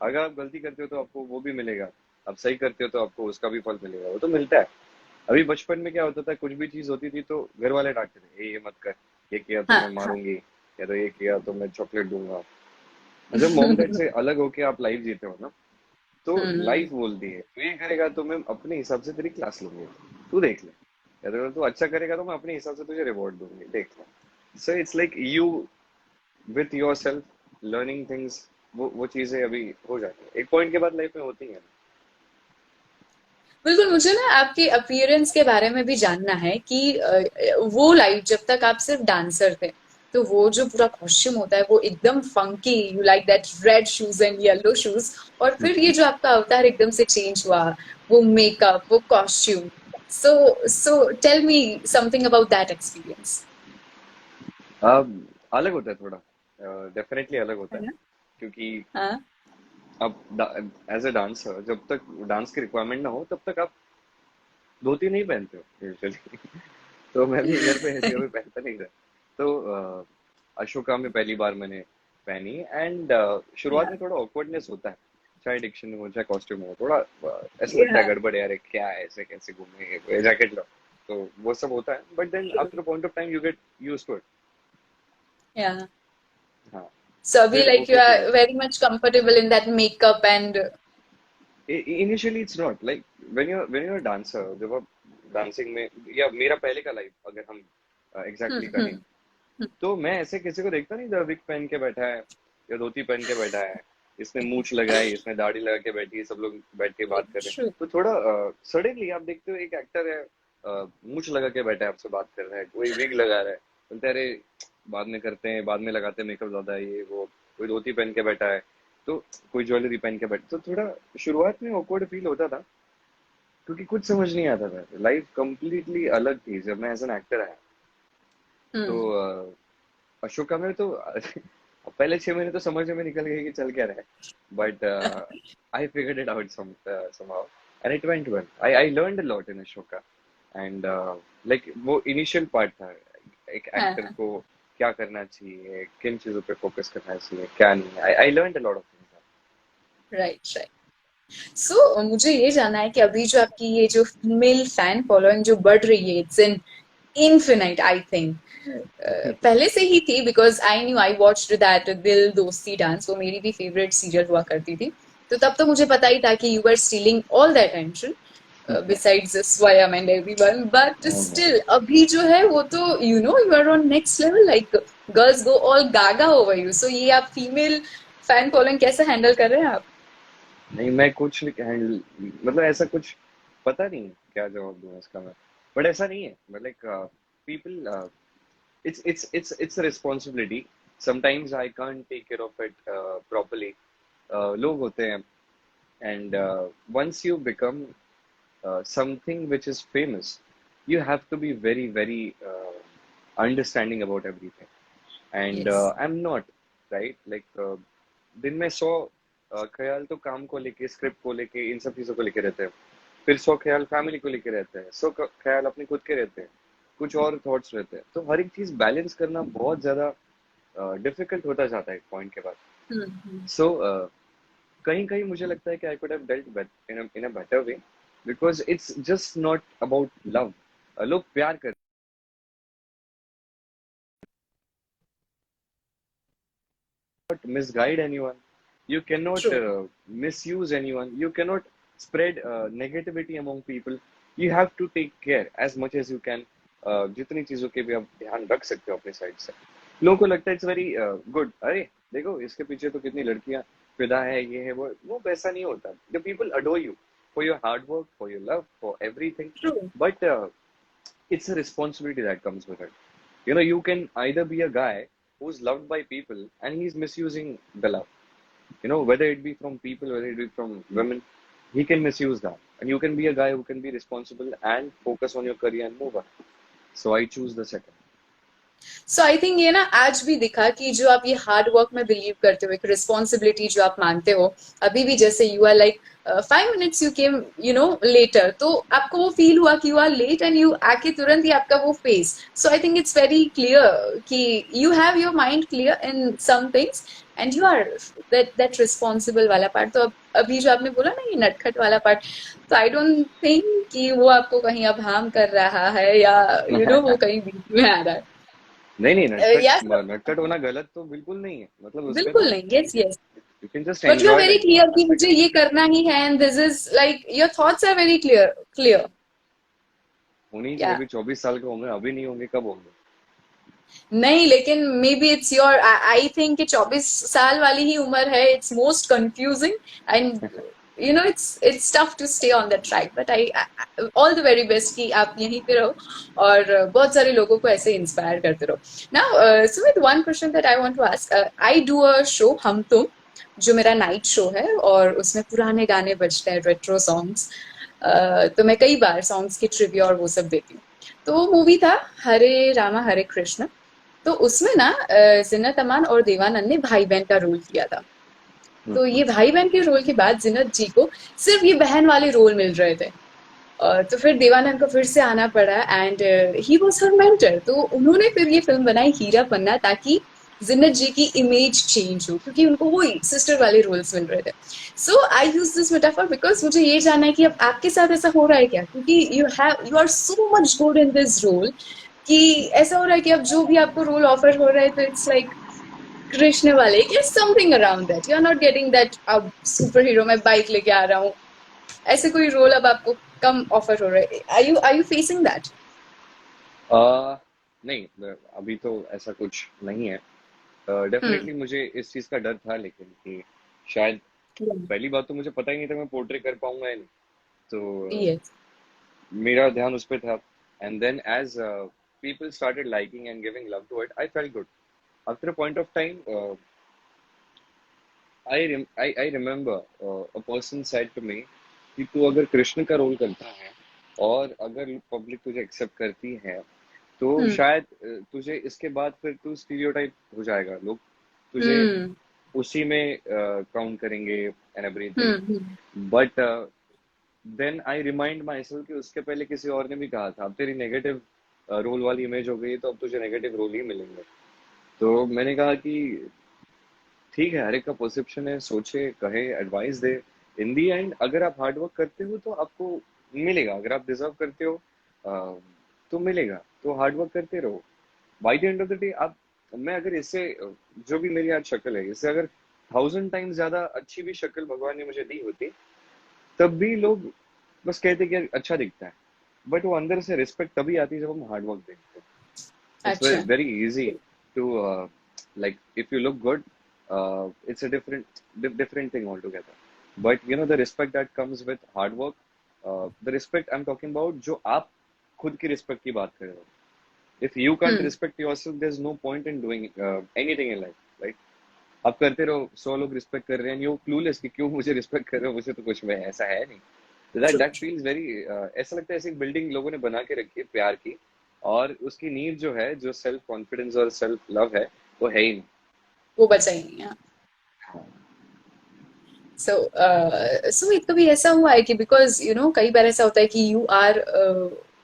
अगर आप गलती करते हो तो आपको वो भी मिलेगा, आप सही करते हो तो आपको उसका भी फल मिलेगा, वो तो मिलता है। अभी बचपन में क्या होता था, कुछ भी चीज होती थी तो घर वाले डांटते थे, ये मत कर, ये किया तो हाँ, मैं हाँ। मारूंगी, या तो ये किया तो मैं चॉकलेट दूंगा। जब मॉम डैड से अलग होके आप लाइफ जीते हो ना, तो हम्म। लाइफ बोलती है तू ये करेगा तो मैं अपने हिसाब से तेरी क्लास लूंगी, तू देख ले, या तो अगर तू अच्छा करेगा तो मैं अपने हिसाब से तुझे रिवॉर्ड दूंगी, देख ले। So it's like you with your self learning things, वो चीजें अभी हो जाती है, एक पॉइंट के बाद लाइफ में होती है। बिल्कुल, मुझे ना आपके अपीयरेंस के बारे में भी जानना है कि वो लाइफ जब तक आप सिर्फ डांसर थे, तो वो जो पूरा कॉस्ट्यूम होता है वो एकदम funky, you like that red shoes and yellow shoes, और फिर ये जो आपका अवतार एकदम से चेंज हुआ, वो मेकअप, वो costume, so so tell me something about that experience. अब अलग होता है थोड़ा, डेफिनेटली अलग होता है है, ना? क्योंकि हाँ। अब एज अ डांसर जब तक डांस की रिक्वायरमेंट ना हो तब तक आप धोती नहीं पहनते हो यूजुअली। तो मैं भी घर पे ऐसे कभी पहनता नहीं था, तो अशोका में पहली बार मैंने पहनी, एंड शुरुआत या, में थोड़ा ऑकवर्डनेस होता है, चाहे डिक्शन हो चाहे कॉस्ट्यूम हो, थोड़ा ऐसा लगता या, है गड़बड़ है, अरे क्या है, ऐसे कैसे घूमेंगे, जैकेट लो, तो वो सब होता है, but then after point of time you get used to it. Yeah. हाँ, सो अभी फिर like okay you feel are होता very much comfortable in that makeup and. है। Initially it's not like when you are dancer, जब आप dancing में, या मेरा पहले का लाइफ अगर हम एग्जैक्टली कहें, हम्म। तो मैं ऐसे किसी को देखता नहीं, जो विग पहन के बैठा है या धोती पहन के बैठा है, इसने मूछ लगाई, इसने दाढ़ी लगा के बैठी है, सब लोग बैठ के बात कर रहे हैं, ट्रू। तो थोड़ा सडनली आप देखते हो एक एक्टर है, मूछ लगा के बैठा है, आपसे बात कर रहा है, कोई विग लगा रहा है, बोलते हैं, अरे बाद में करते हैं, बाद में लगाते हैं, मेकअप ज्यादा है, ये वो, कोई धोती पहन के बैठा है, तो कोई ज्वेलरी पहन के बैठा, तो थोड़ा शुरुआत में ऑकवर्ड फील होता था, क्योंकि कुछ समझ नहीं आता था, लाइफ कंप्लीटली अलग थी जब मैं एज एन एक्टर आया। तो हम्म। अशोका में तो पहले 6 महीने तो समझ में निकल गए कि चल क्या रहा है, but I figured it out somehow, and it went well. I learned a lot in Ashoka, and like वो इनिशियल पार्ट था, एक एक्टर हाँ। को क्या करना चाहिए, किन चीजों पे फोकस करना चाहिए, क्या नहीं, I learned a lot of things. Right, right. So मुझे ये जानना है कि अभी जो आपकी ये जो फीमेल फैन फॉलोइंग जो बढ़ रही है, it's in infinite I think. पहले से ही थी, because I knew, I watched that दिल दोस्ती डांस, वो मेरी भी फेवरेट सीरियल हुआ करती थी। तो तब तो मुझे पता ही था कि you are stealing all the attention besides Swayam and everyone, but still अभी जो है वो तो you are on next level, like girls go all gaga over you. So ये आप फीमेल फैन फॉलोइंग कैसे हैंडल कर रहे हैं आप? नहीं, मैं कुछ नहीं हैंडल, मतलब ऐसा कुछ पता नहीं क्या जवाब दूं इसका मैं, बट ऐसा नहीं है, मतलब people, it's a responsibility. Sometimes I can't take care of it properly. लोग होते हैं, and once you become something which is famous, you have to be very very understanding about everything. And yes. I'm not, right, like दिन में 100 ख्याल तो काम को लेके, स्क्रिप्ट को लेके, इन सब चीजों को लेके रहते हैं, फिर 100 ख्याल फैमिली को लेके रहते हैं, 100 ख्याल अपने खुद के रहते हैं, कुछ और थॉट्स रहते हैं, तो हर एक चीज बैलेंस करना बहुत ज्यादा डिफिकल्ट होता जाता है एक पॉइंट के बाद। हम्म। सो कहीं कहीं मुझे लगता है कि I could have dealt in a better way, because it's just not about love. लोग प्यार करते not misguide anyone. You cannot true misuse anyone. You cannot spread negativity among people. You have to take care as much as you can. जितनी चीजों के भी आप ध्यान रख सकते हो अपने साइड से. लोगों को लगता है इट्स वेरी गुड. अरे देखो इसके पीछे तो कितनी लड़कियां फिदा है, ये है वो वैसा नहीं होता. The people adore you for your hard work, for your love, for everything. True but it's a responsibility that comes with it. You know, you can either be a guy who's loved by people and he's misusing the love. You know, whether it be from people, whether it be from women, he can misuse that. And you can be a guy who can be responsible and focus on your career and move on. So I choose the second. So I think ये ना आज भी दिखा कि जो आप ये hard work में बिलीव करते हो, एक रिस्पॉन्सिबिलिटी जो आप मानते हो, अभी भी जैसे you are like 5 minutes you came later, तो आपको वो फील हुआ कि you are late and you आके तुरंत ही आपका वो face. So I think it's very clear कि you have your mind clear in some things and you are that responsible वाला पार्ट. तो अब अभी जो आपने बोला ना ये नटखट वाला पार्ट, तो आई डोंट थिंक कि वो आपको कहीं अब हार्म कर रहा है या वो कहीं बीच में आ रहा है. नहीं नहीं, Yes, नटखट होना गलत तो बिल्कुल नहीं है. मतलब उसमें बिल्कुल तो नहीं. Yes yes, you can just but you are enjoy very that clear कि aspect मुझे of it. ये करना ही है and this is like your thoughts are very clear clear. होनी चाहिए. या अभी 24 साल के होंगे, अभी नहीं होंगे, कब होंगे? नहीं, लेकिन may be it's your, I think कि 24 साल वाली ही उम्र है. It's most confusing and it's tough to stay on that track, but I all the very best कि आप यहीं पे रहो और बहुत सारे लोगों को ऐसे इंस्पायर करते रहो. Now, Sumit, one question that I want to ask. I do a show, हम तुम, जो मेरा नाइट शो है और उसमें पुराने गाने बजते हैं, रेट्रो सॉन्ग्स. तो मैं कई बार सॉन्ग्स की ट्रिविया और वो सब देती हूँ. तो वो मूवी था हरे रामा हरे कृष्ण. तो उसमें ना जिन्नत अमान और देवानंद ने भाई बहन का रोल किया था. तो ये भाई बहन के रोल के बाद जिन्नत जी को सिर्फ ये बहन वाले रोल मिल रहे थे. तो फिर देवानंद को फिर से आना पड़ा and he was her mentor. तो उन्होंने फिर ये फिल्म बनाई हीरा पन्ना, ताकि जिन्नत जी की इमेज चेंज हो, क्योंकि उनको वही सिस्टर वाले रोल्स मिल रहे थे. सो आई यूज दिस मेटाफर बिकॉज मुझे ये जानना है कि अब आपके साथ ऐसा हो रहा है क्या, क्योंकि you are so much good in this role कि ऐसा हो रहा है कि अब जो भी आपको रोल ऑफर हो रहा है तो इट्स लाइक कृष्ण वाले कि something around that. You are not getting that अब सुपर हीरो में बाइक लेके आ रहा हूँ, ऐसे कोई रोल अब आपको कम ऑफर हो रहा है. Are you facing that? नहीं, अभी तो ऐसा कुछ नहीं है. हम्म. डेफिनेटली मुझे इस चीज का डर था, लेकिन कि शायद पहली बात तो मुझे पता ही नहीं था मैं पोर्ट्रे कर पाऊंगा या नहीं. तो यस. मेरा ध्यान उस पे था. And then as people started liking and giving love to it, I felt good. After a point of time, I remember a person said to me कि तू अगर कृष्ण का रोल करता है और अगर पब्लिक तुझे एक्सेप्ट करती है तो हम्म. शायद तुझे इसके बाद फिर तू स्टीरियोटाइप हो जाएगा. लोग तुझे हम्म. उसी में काउंट करेंगे and everything. Hmm. But then I remind myself कि उसके पहले किसी और ने भी कहा था अब तेरी नेगेटिव रोल वाली इमेज हो गई तो अब तुझे नेगेटिव रोल ही मिलेंगे. तो मैंने कहा कि ठीक है, हर एक का परसेप्शन है, सोचे, कहे, advice they. In the and अगर आप हार्ड वर्क करते हो तो आपको मिलेगा. अगर आप डिजर्व करते हो तो मिलेगा. तो हार्ड वर्क करते रहो. By the end of the day आप, मैं अगर इससे जो भी मेरी आज शक्ल है इससे अगर 1000 टाइम्स ज्यादा अच्छी भी शक्ल भगवान ने मुझे दी होती तब भी लोग बस कहते कि यार अच्छा दिखता है. बट वो अंदर से रिस्पेक्ट तभी आती है जब हम हार्ड वर्क देखते हैं. अच्छा. It's very easy to like if you look good, it's a different thing altogether. But you know the respect that comes with hard work, the respect I'm talking about जो आप खुद की respect की बात कर रहे हो. If you can't hmm. respect yourself, there's no point in doing anything in life, right? आप करते रहो, 100 लोग रिस्पेक्ट कर रहे हैं, यू क्लूलेस कि क्यों मुझे रिस्पेक्ट कर रहे हो, मुझे तो कुछ में ऐसा है नहीं. ट्रू. दैट फील्स वेरी, ऐसा लगता है ऐसी बिल्डिंग लोगों ने बना के रखी है प्यार की और उसकी नींव जो है, जो सेल्फ कॉन्फिडेंस और सेल्फ लव है, वो है ही नहीं. वो बचा ही नहीं है. सो एक कभी ऐसा हुआ है कि बिकॉज कई बार ऐसा होता है कि यू आर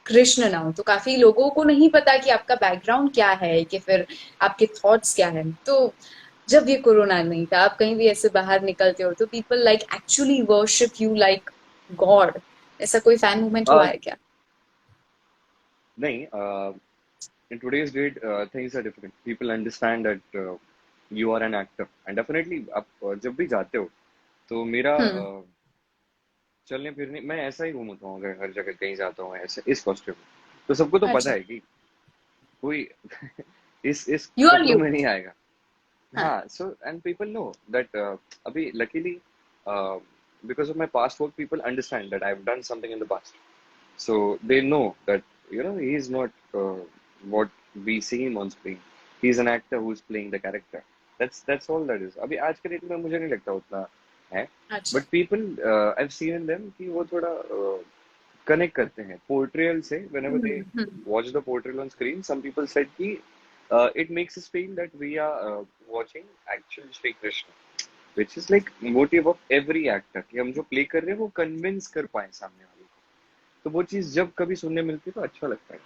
कृष्ण नाउ, तो काफी लोगों को नहीं पता कि आपका बैकग्राउंड क्या है, कि फिर आपके थॉट्स क्या है. तो जब ये कोरोना नहीं था, आप कहीं भी ऐसे बाहर निकलते हो तो people like actually worship you like God. ऐसा कोई फैन मूवमेंट हुआ uh, है क्या? नहीं, in today's date things are different. People understand that you are an actor and definitely आप जब भी जाते हो तो मेरा हम्म। चलने फिरने मैं ऐसा ही घूमता हूँ, अगर हर जगह कहीं जाता हूँ ऐसे इस कॉस्ट्यूम में, तो सबको तो पता अच्छा। है कि कोई इस यू आर कपड़ों यू। में नहीं आएगा। हाँ। हाँ, so and people know that अभी luckily uh, because of my past work people understand that I've done something in the past, so they know that he is not what we see him on screen. He's an actor who's playing the character. That's all that is. अभी आज के date में मुझे नहीं लगता उतना है, अच्छा। but people I've seen in them कि वो थोड़ा कनेक्ट करते हैं पोर्ट्रियल से। whenever they hmm. watch the portrayal on screen, some people said कि it makes us feel that we are watching actual Shri Krishna, which is like motive of every actor कि हम जो play कर रहे हैं वो convince कर पाए सामने वाले को। तो वो चीज जब कभी सुनने मिलती है तो अच्छा लगता है।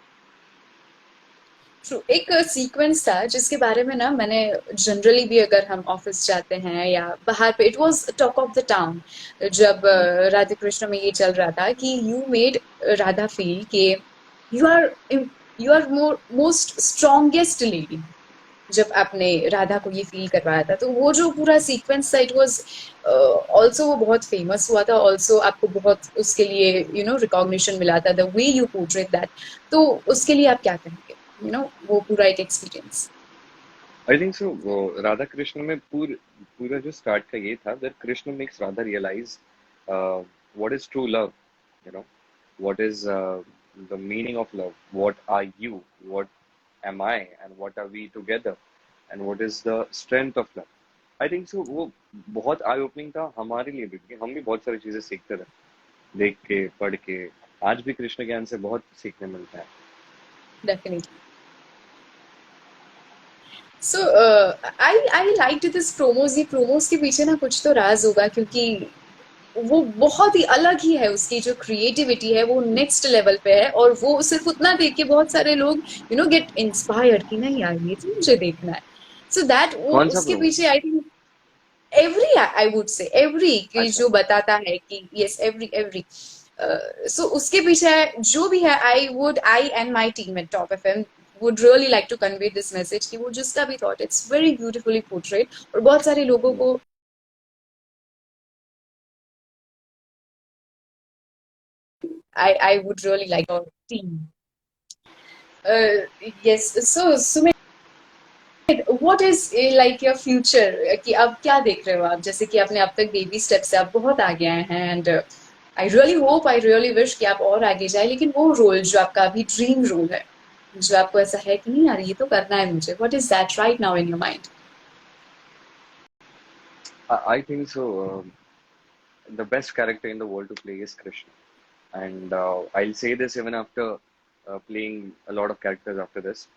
ट्रू। एक सीक्वेंस था जिसके बारे में ना मैंने जनरली भी अगर हम ऑफिस जाते हैं या बाहर पे, it was talk of the town जब हम्म, राधे कृष्ण में ये चल रहा था कि यू मेड राधा फील कि you are you are most strongest lady, जब आपने राधा को ये फील करवाया था। तो वो जो पूरा सीक्वेंस था, इट वाज ऑल्सो वो बहुत फेमस हुआ था, ऑल्सो आपको बहुत उसके लिए रिकॉग्निशन मिला था, the way you portrait that. तो उसके लिए आप क्या कहेंगे, वो पूरा एक experience? I think so. Radha Krishna में पूरा जो स्टार्ट का ये था that Krishna makes Radha realise what is true love, you know what is the meaning of love, what are you, what am I, and what are we together, and what is the strength of love. I think so वो बहुत आई opening था हमारे लिए भी, क्योंकि हम भी बहुत सारी चीजें सीखते थे देख के पढ़ के। आज भी कृष्ण ज्ञान से बहुत सीखने मिलता है। Definitely. So I like this promos. ये प्रोमोज के पीछे ना कुछ तो राज होगा, क्योंकि वो बहुत ही अलग ही है, उसकी जो क्रिएटिविटी है वो नेक्स्ट लेवल पे है, और वो सिर्फ उतना देख के बहुत सारे लोग गेट इंस्पायर्ड कि नहीं यार ये तो मुझे देखना है। सो दैट वो कौन सा उसके प्रोमो? पीछे I think every, I would say every कि अच्छा। जो बताता है कि यस एवरी एवरी। सो उसके पीछे जो भी है, I and my team at Top FM would really like to convey this message कि वो जिसका भी thought, it's very beautifully portrayed, और बहुत सारे लोगों हम्म, को I would really like our team. Yes, so Sumit, what is like your future? कि अब क्या देख रहे हो आप? जैसे कि आपने अब तक बेबी स्टेप से आप बहुत आगे आए हैं, and I really hope, I really wish कि आप और आगे जाए, लेकिन वो रोल जो आपका अभी ड्रीम रोल है, जो आपको ऐसा है कि नहीं यार ये तो करना है मुझे, what is that right now in your mind? I think so. The best character in the world to play is Krishna, and I'll say this even after playing a lot of characters after this,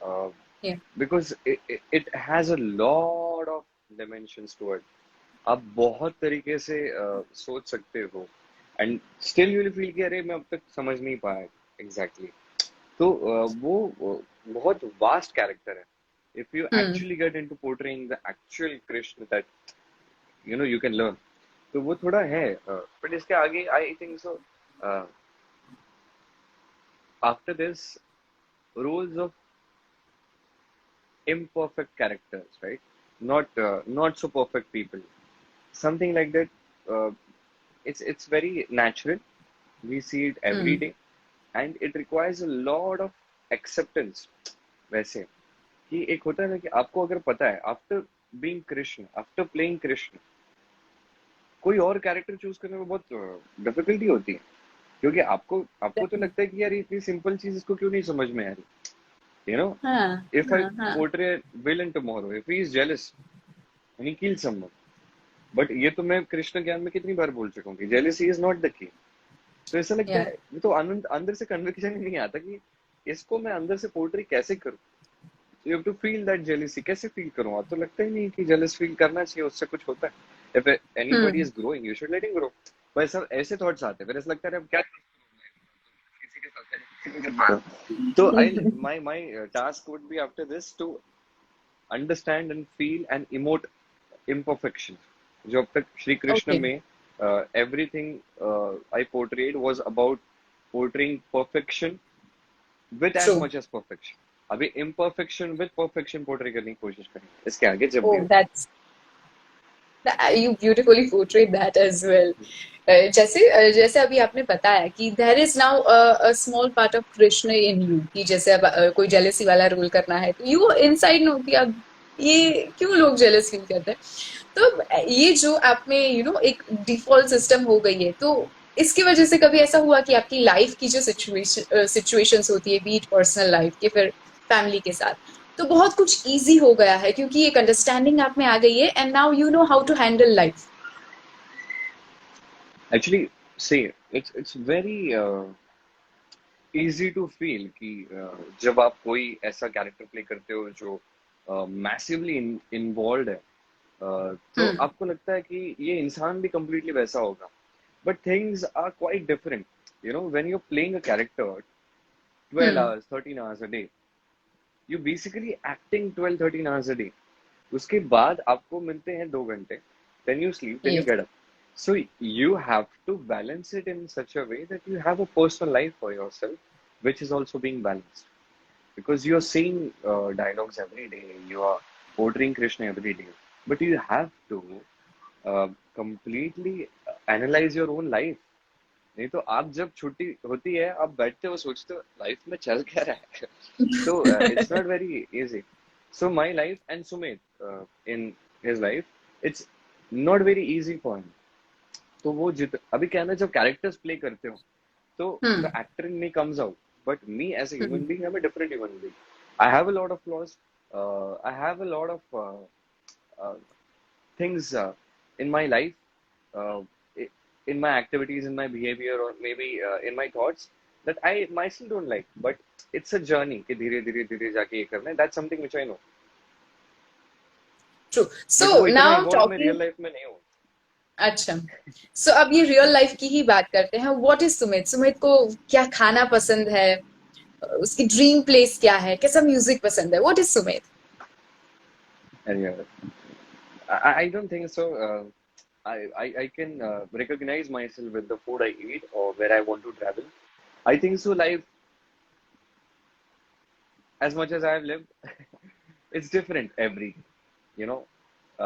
uh, Yeah. because it has a lot of dimensions to it. आप बहुत तरीके से सोच सकते हो and still you will feel कि अरे मैं अब तक समझ नहीं पाया एग्जैक्टली exactly. तो वो बहुत वास्ट कैरेक्टर है। If you Hmm. Actually get into portraying the actual Krishna that you can learn, तो वो थोड़ा है। बट इसके आगे I think so after this roles of imperfect characters, right? Not so perfect people, something like that. uh, it's very natural. We see it every Hmm. day, and it requires a lot of acceptance। वैसे कि एक होता है ना कि आपको अगर पता है after being Krishna, after playing Krishna, कोई और कैरेक्टर चूज करने में बहुत डिफिकल्टी होती है, क्योंकि आपको आपको तो Definitely. लगता है कि यार इतनी सिंपल चीज इसको क्यों नहीं समझ में आ रही, यू नो। हाँ, if I हाँ, हाँ। portray a villain tomorrow, if he is jealous and he kills someone, but ये तो मैं कृष्ण ज्ञान में कितनी बार बोल चुका हूँ कि jealousy is not the key. तो ऐसा लगता Yeah. है, ये तो आनंद अंदर से कन्विक्शन ही नहीं आता कि इसको मैं अंदर से पोर्ट्रे कैसे करूँ। You have to feel that jealousy, कैसे फील करूँ? आप तो लगता ही नहीं कि जेलस फील करना चाहिए, उससे कुछ होता है। If anybody Hmm. Is growing you should let him grow. बस सब ऐसे थॉट्स आते हैं, फिर ऐसा लगता है अब क्या किसी के साथ किसी को कर पा रहा हूँ। तो I my task would be after this to understand and feel and emote imperfection जो अब तक श्री कृष्ण Okay. में everything I portrayed was about portraying perfection with as True. much as perfection. अभी imperfection with perfection portray करने की कोशिश करेंगे इसके आगे जब भी Oh, हो. you beautifully portrayed that as well. जैसे अभी आपने बताया कि there is now a small part of Krishna in you, कि जैसे अब कोई jealousy वाला रोल करना है तो you inside know कि अब ये क्यों लोग jealous फील करते हैं. तो ये जो आप में एक डिफॉल्ट सिस्टम हो गई है, तो इसकी वजह से कभी ऐसा हुआ कि आपकी लाइफ की जो सिचुएशंस होती है, बीट पर्सनल लाइफ के फिर फैमिली के साथ, तो बहुत कुछ इजी हो गया है क्योंकि एक अंडरस्टैंडिंग आप में आ गई है and now you know how to handle life. Actually, see, it's very easy to feel कि जब आप कोई ऐसा कैरेक्टर प्ले करते हो जो मैसिवली इन्वॉल्व है, तो हम्म. आपको लगता है कि ये इंसान भी completely वैसा होगा. But things are quite different. You know, when you're playing a character 12 hmm. hours, 13 hours a day, you basically acting 12, 13 hours a day. उसके बाद आपको मिलते हैं 2 घंटे. Then you sleep, then you Yes. get up. So you have to balance it in such a way that you have a personal life for yourself, which is also being balanced. Because you're saying dialogues every day, you are portraying Krishna every day, but you have to completely analyze your own life. नहीं तो आप जब छुट्टी होती है आप बैठते हो सोचते हो लाइफ में चल क्या रहा है. So it's not very easy. So my life and Sumit in his life, it's not very easy for him. तो वो अभी क्या है ना, जब कैरेक्टर्स प्ले करते हो तो हम्म. the actor in me comes out, but me as a hmm. human being, I'm a different human being. I have a lot of flaws. I have a lot of uh, things in my life, uh, in my activities, in my behavior, or maybe in my thoughts that I myself don't like. But it's a journey कि धीरे धीरे धीरे जाके ये करना है. That's something which I know. True. But सो वो इतना नाउ इन्वॉल्व मैं टॉकिंग. रियल लाइफ में नहीं हूँ. अच्छा. सो अब ये रियल लाइफ की ही बात करते हैं. What is Sumit? सुमित को क्या खाना पसंद है? उसकी ड्रीम प्लेस क्या है? कैसा म्यूजिक पसंद है? What is Sumit? And yeah, I don't think so. I can recognize myself with the food I eat or where I want to travel. I think so. Life, as much as I have lived, it's different every. You know,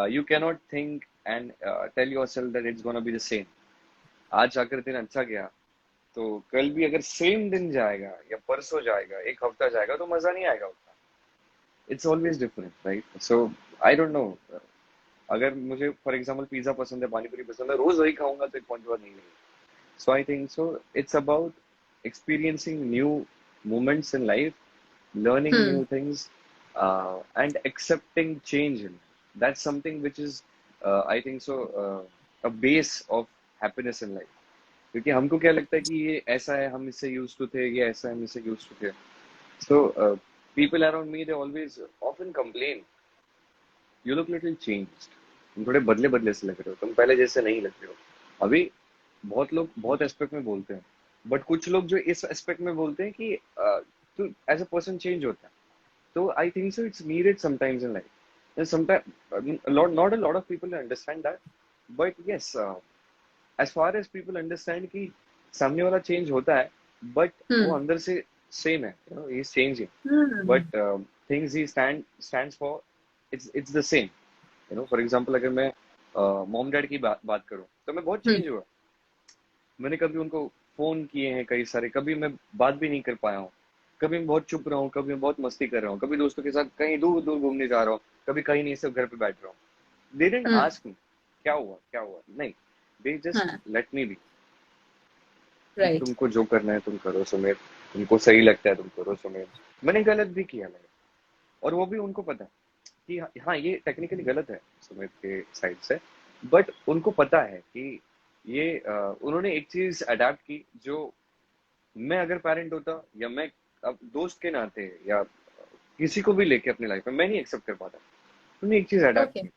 you cannot think and tell yourself that it's gonna be the same. आज अगर दिन अच्छा गया तो कल भी अगर same दिन जाएगा या परसों जाएगा, एक हफ्ता जाएगा तो मजा नहीं आएगा उतना. It's always different, right? So I don't know. अगर मुझे फॉर एग्जांपल पिज्जा पसंद है, पानी पूरी पसंद है, रोज वही खाऊंगा तो एक पॉइंट पर नहीं है. So I think so it's about experiencing new moments in life, learning new hmm. things, and accepting change. That's something which is, I think so, a base of happiness in life. क्योंकि हमको क्या लगता है कि ये ऐसा है, हम इससे यूज टू थे, ये ऐसा है, हम इससे यूज टू थे. So people around me, they always often complain, you look little changed. तुम थोड़े बदले बदले से लग रहे हो, तुम पहले जैसे नहीं लग रहे हो. अभी बहुत लोग बहुत एस्पेक्ट में बोलते हैं, बट कुछ लोग जो इस एस्पेक्ट में बोलते हैं कि तू एज अ पर्सन चेंज होता है. तो आई think so it's needed sometimes in life. Sometimes not a lot of people understand that, but yes, as far as people understand कि सामने वाला चेंज होता है, बट वो हम्म. अंदर से सेम है. You know, he is changing, hmm. But things he stands for, it's the same. You know, for example अगर मैं मॉम डैड की बात करूं तो मैं बहुत हम्म. चेंज हुआ. मैंने कभी उनको फोन किए हैं कई सारे, कभी मैं बात भी नहीं कर पाया हूँ. कभी मैं बहुत चुप रहा हूँ, कभी मैं बहुत मस्ती कर रहा हूँ, कभी दोस्तों के साथ कहीं दूर दूर घूमने जा रहा हूँ, कभी कहीं नहीं, सब घर पे बैठ रहा हूँ. They didn't hmm. Ask me क्या हुआ क्या हुआ, नहीं. दे जस्ट हाँ. Let me be. राइट. तुमको जो करना है तुम करो सुमित, तुमको सही लगता है तुम करो सुमित. मैंने गलत भी किया मैंने, और वो भी उनको पता है कि हाँ ये टेक्निकली गलत है सुमित के साइड से, बट उनको पता है कि ये उन्होंने एक चीज अडेप्ट की जो मैं अगर पेरेंट होता या मैं अब दोस्त के नाते या किसी को भी लेके अपनी लाइफ में मैं नहीं एक्सेप्ट कर पाता. उन्होंने एक चीज अडेप्ट ओके. की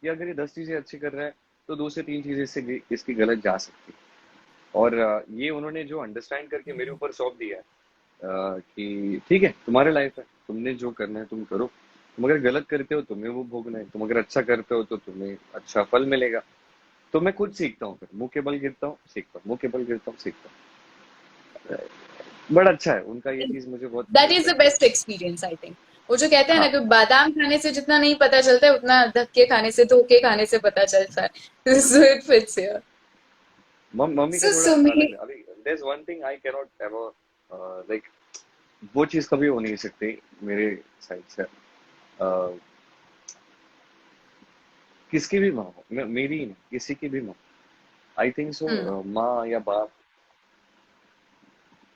कि अगर ये 10 चीजें अच्छी कर रहा है तो 2 से 3 चीजें इसकी गलत जा सकती. और ये उन्होंने जो अंडरस्टैंड करके मेरे ऊपर सौंप दिया है कि ठीक है तुम्हारे लाइफ है, तुमने जो करना है तुम करो. तुम अगर गलत करते हो तुम्हें वो भोगना है, तुम अगर अच्छा करते हो तो तुम्हें अच्छा फल मिलेगा. तो मैं खुद सीखता हूँ, फिर मुंह के बल गिरता हूँ, सीखता हूँ, मुंह के बल गिरता हूँ, सीखता हूँ। बड़ा अच्छा है उनका, ये चीज मुझे बहुत दैट इज द लगता है। Best experience I think. वो जो कहते हैं ना हाँ, कि बादाम खाने से जितना नहीं पता चलता है उतना धक्के खाने से, धोखे खाने से पता चलता है। So it fits here. Mummy का सो थोड़ा सुमी, अलग है। अभी there is one thing I can not ever, like वो चीज कभी हो नहीं सकती मेरे साइड से। किसकी भी माँ हो, मेरी ही नहीं, किसी की भी माँ, आई थिंक हम्म, सो, माँ या बाप,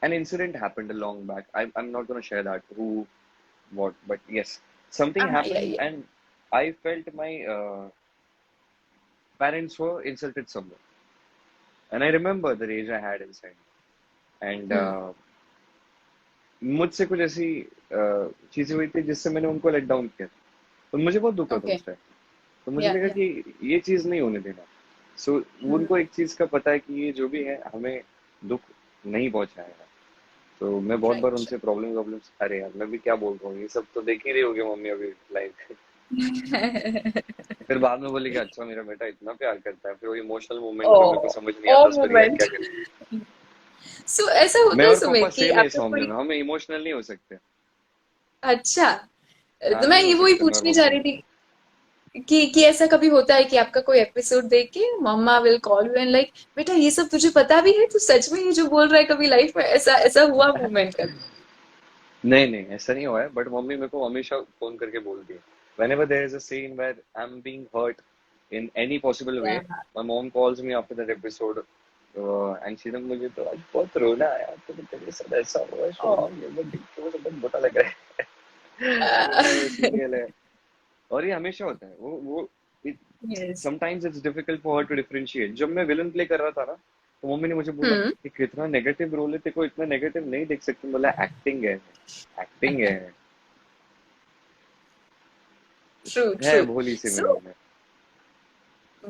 an incident happened a long back. I'm not going to share that who, what, but yes, something happened या and I felt my parents were insulted somewhere. And I remember the rage I had inside. And हम्म, मुझसे कुछ ऐसी चीजें हुई थी जिससे मैंने उनको लेट डाउन किया, तो मुझे बहुत दुख हुआ था ओके, उस टाइम। तो मुझे लगा या कि ये चीज नहीं होने देना। सो हम्म, उनको एक चीज का पता है कि ये जो भी है हमें दुख नहीं पहुंचाएगा। तो मैं बहुत बार राइट। उनसे प्रॉब्लम्स, अरे यार मैं भी क्या बोल रहा हूँ, ये सब तो देख ही रही होगी मम्मी अभी लाइव। फिर बाद में बोली कि अच्छा मेरा बेटा इतना प्यार करता है, फिर वो इमोशनल मोमेंट जो मेरे को ओ, समझ नहीं ओ आता उस पर रिएक्ट क्या मोमेंट। करें। सो ऐसा मैं होता है और पापा सुमित कि सेम है इस आपका मामले कोई, में, हम इमोशनल नहीं हो सकते। अच्छा, हाँ, तो मैं नहीं हो ये वही सकते मैं और पूछने जा पापा। रही थी कि ऐसा कभी होता है कि आपका कोई एपिसोड देख के mama will call you and like, बेटा ये सब तुझे पता भी है, तू सच में ये जो बोल रहा है, कभी लाइफ में ऐसा ऐसा हुआ मोमेंट कभी? नहीं नहीं, ऐसा नहीं हुआ है, बट मम्मी मेरे को हमेशा फोन करके बोलती है whenever there is a scene where I'm being hurt in any possible way, Yeah. my mom calls me after that episode, and she, मुझे तो आज बहुत रोना आया, तो तेरे साथ ऐसा हुआ Oh. सोनी, ये मैं देख के मुझे बहुत बुरा लग रहा है। ये सिंगल है, और ये हमेशा होता है। वो Yes. Sometimes it's difficult for her to differentiate. जब मैं विलन प्ले कर रहा था ना, तो मम्मी ने मुझे बोला Hmm. कि कितना नेगेटिव रोल है, तेरे को इतना नेगेटिव नहीं देख सकती। बोला एक्टिंग है, एक्टिंग True, है true. भोली सी मेरी So, मम्मी।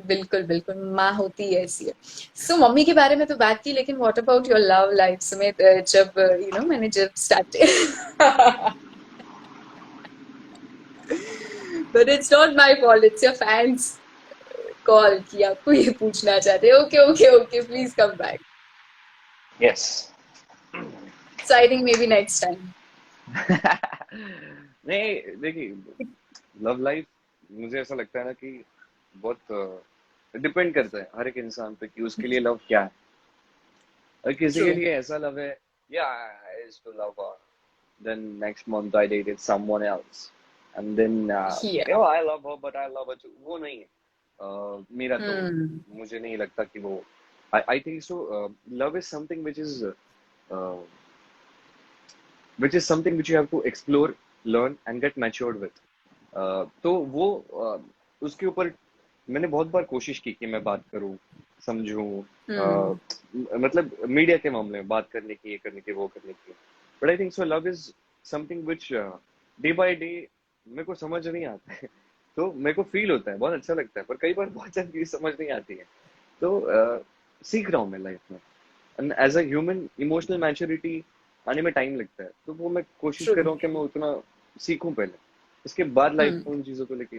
बिल्कुल बिल्कुल माँ होती है ऐसी है। सो मम्मी के बारे में तो बात की, लेकिन what about your love life समेत? जब मैंने जब start but it's not my fault, it's your fans call कि आपको ये पूछना चाहते हैं। Okay okay okay, please come back. Yes. So I think may be next time. नहीं देखिए, लव लाइफ मुझे ऐसा लगता है ना कि बहुत डिपेंड करता है हर एक इंसान पे कि उसके लिए लव क्या है। और किसी ट्रू। के लिए ऐसा लव है, या I used to love her, then next month I dated someone else, and then या, I love her but I love her too, वो नहीं है। मेरा तो, हम्म, मुझे नहीं लगता कि वो, I think so, love is something uh, which is something which you have to explore, learn and get matured with. तो वो उसके ऊपर मैंने बहुत बार कोशिश की कि मैं बात करूं, समझूं, हम्म, मतलब मीडिया के मामले में बात करने की, ये करने की, वो करने की। But I think so love is something which day by day मेरे को समझ नहीं आता है। तो मेरे को फील होता है, बहुत अच्छा लगता है, पर कई बार बहुत सारी चीजें समझ नहीं आती है। तो सीख रहा हूँ मैं लाइफ में, and as a human emotional maturity आने में टाइम लगता है, तो वो मैं कोशिश ट्रू, कर रहा हूँ कि मैं उतना सीखूं पहले, उसके बाद लाइफ हम्म, में उन चीजों को लेके।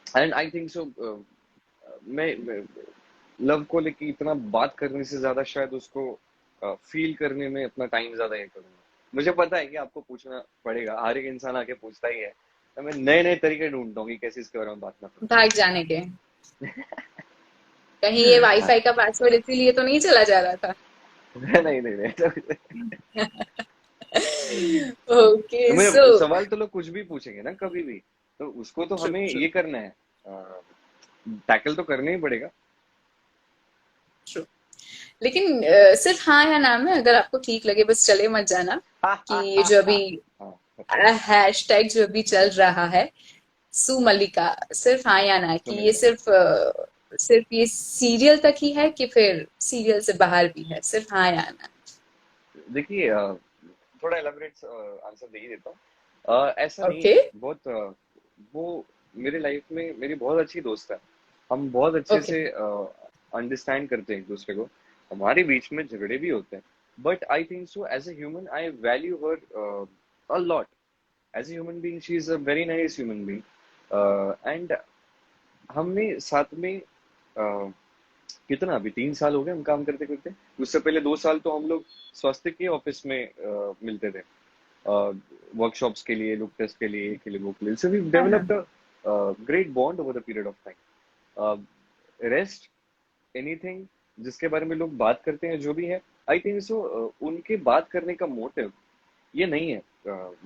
एंड आई थिंक सो मैं लव को लेके इतना बात करने से ज्यादा शायद उसको फील करने में अपना टाइम ज्यादा ये करूंगा। मुझे पता है कि आपको पूछना पड़ेगा, हर एक इंसान आके पूछता ही है, तो मैं नए नए तरीके ढूंढता हूँ कि कैसे इसके बारे में बात ना भाग जाने के। कहीं ये करूँ। वाईफाई का पासवर्ड इसीलिए तो नहीं चला जा रहा था? नहीं नहीं नहीं, ओके, तो सो मैं सवाल तो लोग कुछ भी पूछेंगे ना कभी भी, तो उसको तो ट्रू हमें ट्रू ये करना है, टैकल तो करना ही पड़ेगा। ट्रू। लेकिन सिर्फ हाँ या ना में अगर आपको ठीक लगे बस चले मत जाना कि ये जो अभी हाँ, हैशटैग जो अभी चल रहा है, सु मल्लिका, सिर्फ हाँ या ना, तो कि ये मिलेगा। सिर्फ ये सीरियल तक ही है कि फिर सीरियल से बाहर भी है? सिर्फ हाँ या ना। देखिए, थोड़ा एलाबोरेट आंसर दे ही देता हूँ। ऐसा नहीं ओके है, बहुत वो मेरे लाइफ में मेरी बहुत अच्छी दोस्त है, हम बहुत अच्छे ओके, से अंडरस्टैंड करते हैं एक दूसरे को, हमारे बीच में झगड़े भी होते हैं, but I think so as a human I value her a lot. As a human being she is a very nice human being, and हमने साथ में कितना अभी 3 साल हो गए हम काम करते करते। उससे पहले 2 साल तो हम लोग स्वास्थ्य के ऑफिस में मिलते थे, वर्कशॉप्स के लिए, लुक टेस्ट के लिए वो के लिए। सो वी हाँ हाँ developed a great bond over the period of time. Rest anything जिसके बारे में लोग बात करते हैं जो भी है, आई थिंक सो उनके बात करने का मोटिव ये नहीं है।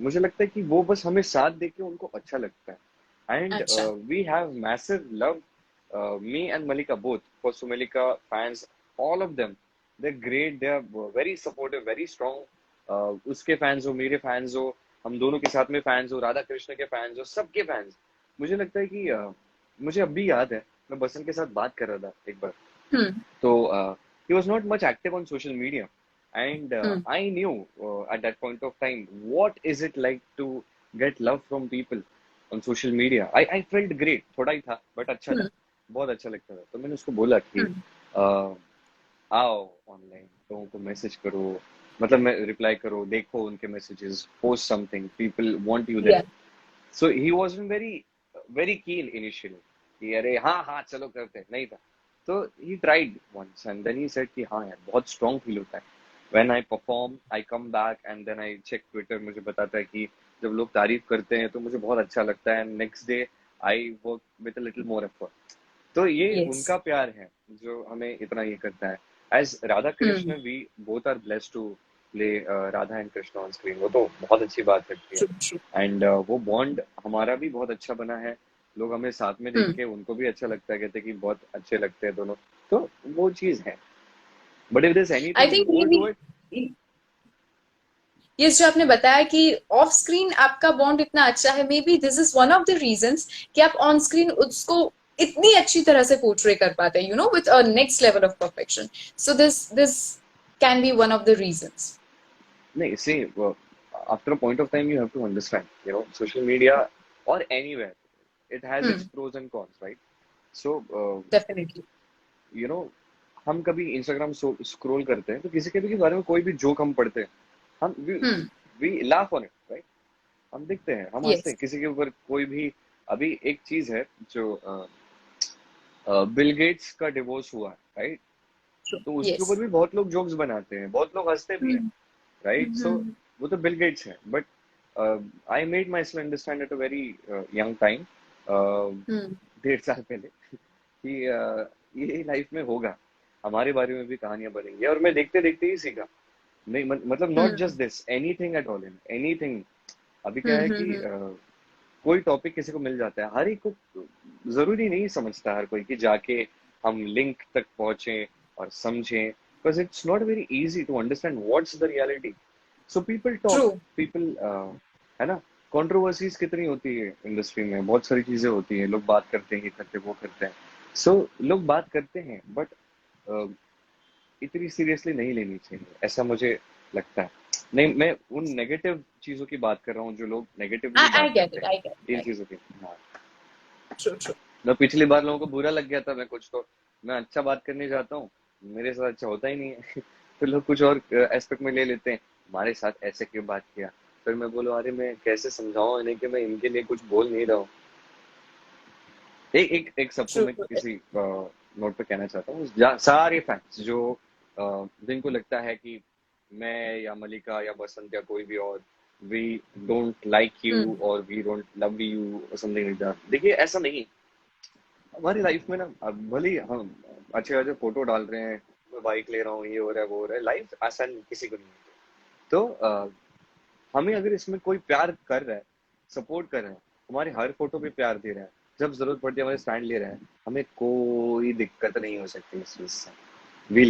मुझे लगता है कि वो बस हमें साथ देके उनको अच्छा लगता है। एंड अच्छा we have massive love, me and Malika both, for Sumelika fans, all of them, they're great, they're very supportive, very strong। उसके फैंस हो, मेरे फैंस हो, हम दोनों के साथ में फैंस हो, राधा कृष्ण के फैंस हो, सबके फैंस। मुझे लगता है कि मुझे अब भी याद है, मैं बसंत के साथ बात कर रहा था एक बार, हम्म so he was not much active on social media, and hmm I knew at that point of time what is it like to get love from people on social media। I felt great, थोड़ा ही था but अच्छा था, हम्म बहुत अच्छा लगता था। तो मैंने उसको बोला कि हम्म uh, आओ ऑनलाइन, लोगों को मैसेज करो, मतलब मैं रिप्लाई करो, देखो उनके messages, post something, people want you yeah there. So he wasn't very very keen initially कि अरे हाँ हाँ चलो करते हैं, नहीं था। तो ही tried once and then he said कि हाँ यार बहुत स्ट्रांग फील होता है when I perform, I come back and then I check Twitter. मुझे बताता है कि जब लोग तारीफ करते हैं तो मुझे बहुत अच्छा लगता है, next day I work with a little more effort. तो ये यस उनका प्यार है जो हमें इतना ये करता है। As Radha hmm Krishna we both are blessed to play Radha and Krishna on screen, वो तो बहुत अच्छी बात लगती है। ट्रू ट्रू एंड वो बॉन्ड हमारा भी बहुत अच्छा बना है, लोग हमें साथ में देख हम्म के उनको भी अच्छा लगता है, कहते हैं कि बहुत अच्छे लगते हैं दोनों। तो वो चीज है, but if this I anything think ये मोर टू इट। भी ये जो आपने बताया कि ऑफ स्क्रीन आपका बॉन्ड इतना अच्छा है, may be this is one of the reasons कि आप ऑन स्क्रीन उसको इतनी अच्छी तरह से पोर्ट्रे कर पाते हैं, you know, with a next level of perfection. So this can be one of the reasons. नहीं see, after a point of time you have to understand, you know, social media और anywhere it has its hmm pros and cons, right. So definitely you know, हम कभी Instagram scroll करते हैं तो किसी के भी बारे में कोई भी जोक हम पढ़ते हैं, हम hmm we laugh on it, right. हम देखते हैं, हम हंसते यस हैं किसी के ऊपर कोई भी। अभी एक चीज है जो बिल गेट्स का डिवोर्स हुआ, राइट। ट्रू तो उसके यस ऊपर भी बहुत लोग जोक्स बनाते हैं, बहुत लोग हंसते भी हैं, हम्म राइट। सो हम्म वो तो बिल गेट्स है, but I made myself understand at a very young time, hmm 1.5 साल पहले, कि ये लाइफ में होगा, हमारे बारे में भी कहानियां बनेंगी। और मैं देखते देखते ही सीखा। नहीं मतलब not hmm just this, anything at all, in anything. अभी क्या है कि हम्म कोई टॉपिक किसी को मिल जाता है, हर एक को जरूरी नहीं समझता हर कोई कि जाके हम लिंक तक पहुंचे और समझें, because it's not very easy to understand what's the reality. So people true talk, people, है ना, कंट्रोवर्सीज कितनी होती है इंडस्ट्री में, बहुत सारी चीजें होती है, लोग बात करते हैं, ये करते हैं, वो करते हैं। सो लोग बात करते हैं बट इतनी सीरियसली नहीं लेनी चाहिए, ऐसा मुझे लगता है। नहीं, मैं उन नेगेटिव चीजों की बात कर रहा हूँ जो लोग नेगेटिवली आई बात गेट करते इट हैं, आई गेट इन इट चीजों की। हाँ, ट्रू ट्रू मैं पिछली बार लोगों को बुरा लग गया था, मैं कुछ तो, मैं अच्छा बात करने जाता हूँ, मेरे साथ अच्छा होता ही नहीं है। फिर लोग कुछ और एस्पेक्ट में ले लेते हैं, हमारे साथ ऐसे क्यों बात किया। फिर मैं बोलो अरे मैं कैसे समझाऊं इन्हें कि मैं इनके लिए कुछ बोल नहीं रहा हूँ। एक एक एक सबको ट्रू मैं किसी नोट पे कहना चाहता हूँ, सारे फैंस जो जिनको लगता है कि मैं या मलिका या बसंत या कोई भी और, वी डोंट लाइक यू हम्म और वी डोंट लव यू और समथिंग लाइक दैट। देखिए ऐसा नहीं है हमारी लाइफ में ना। अब भले ही हम अच्छे अच्छे फोटो डाल रहे हैं, मैं बाइक ले रहा हूँ, ये हो रहा है, वो हो रहा है, लाइफ आसान किसी को नहीं है। तो हमें अगर इसमें कोई प्यार कर रहा है, सपोर्ट कर रहा है, हमारे हर फोटो पे प्यार दे रहा है, जब जरूरत पड़ती है हमारे स्टैंड ले रहा है, हमें कोई दिक्कत नहीं हो सकती इस चीज से। वी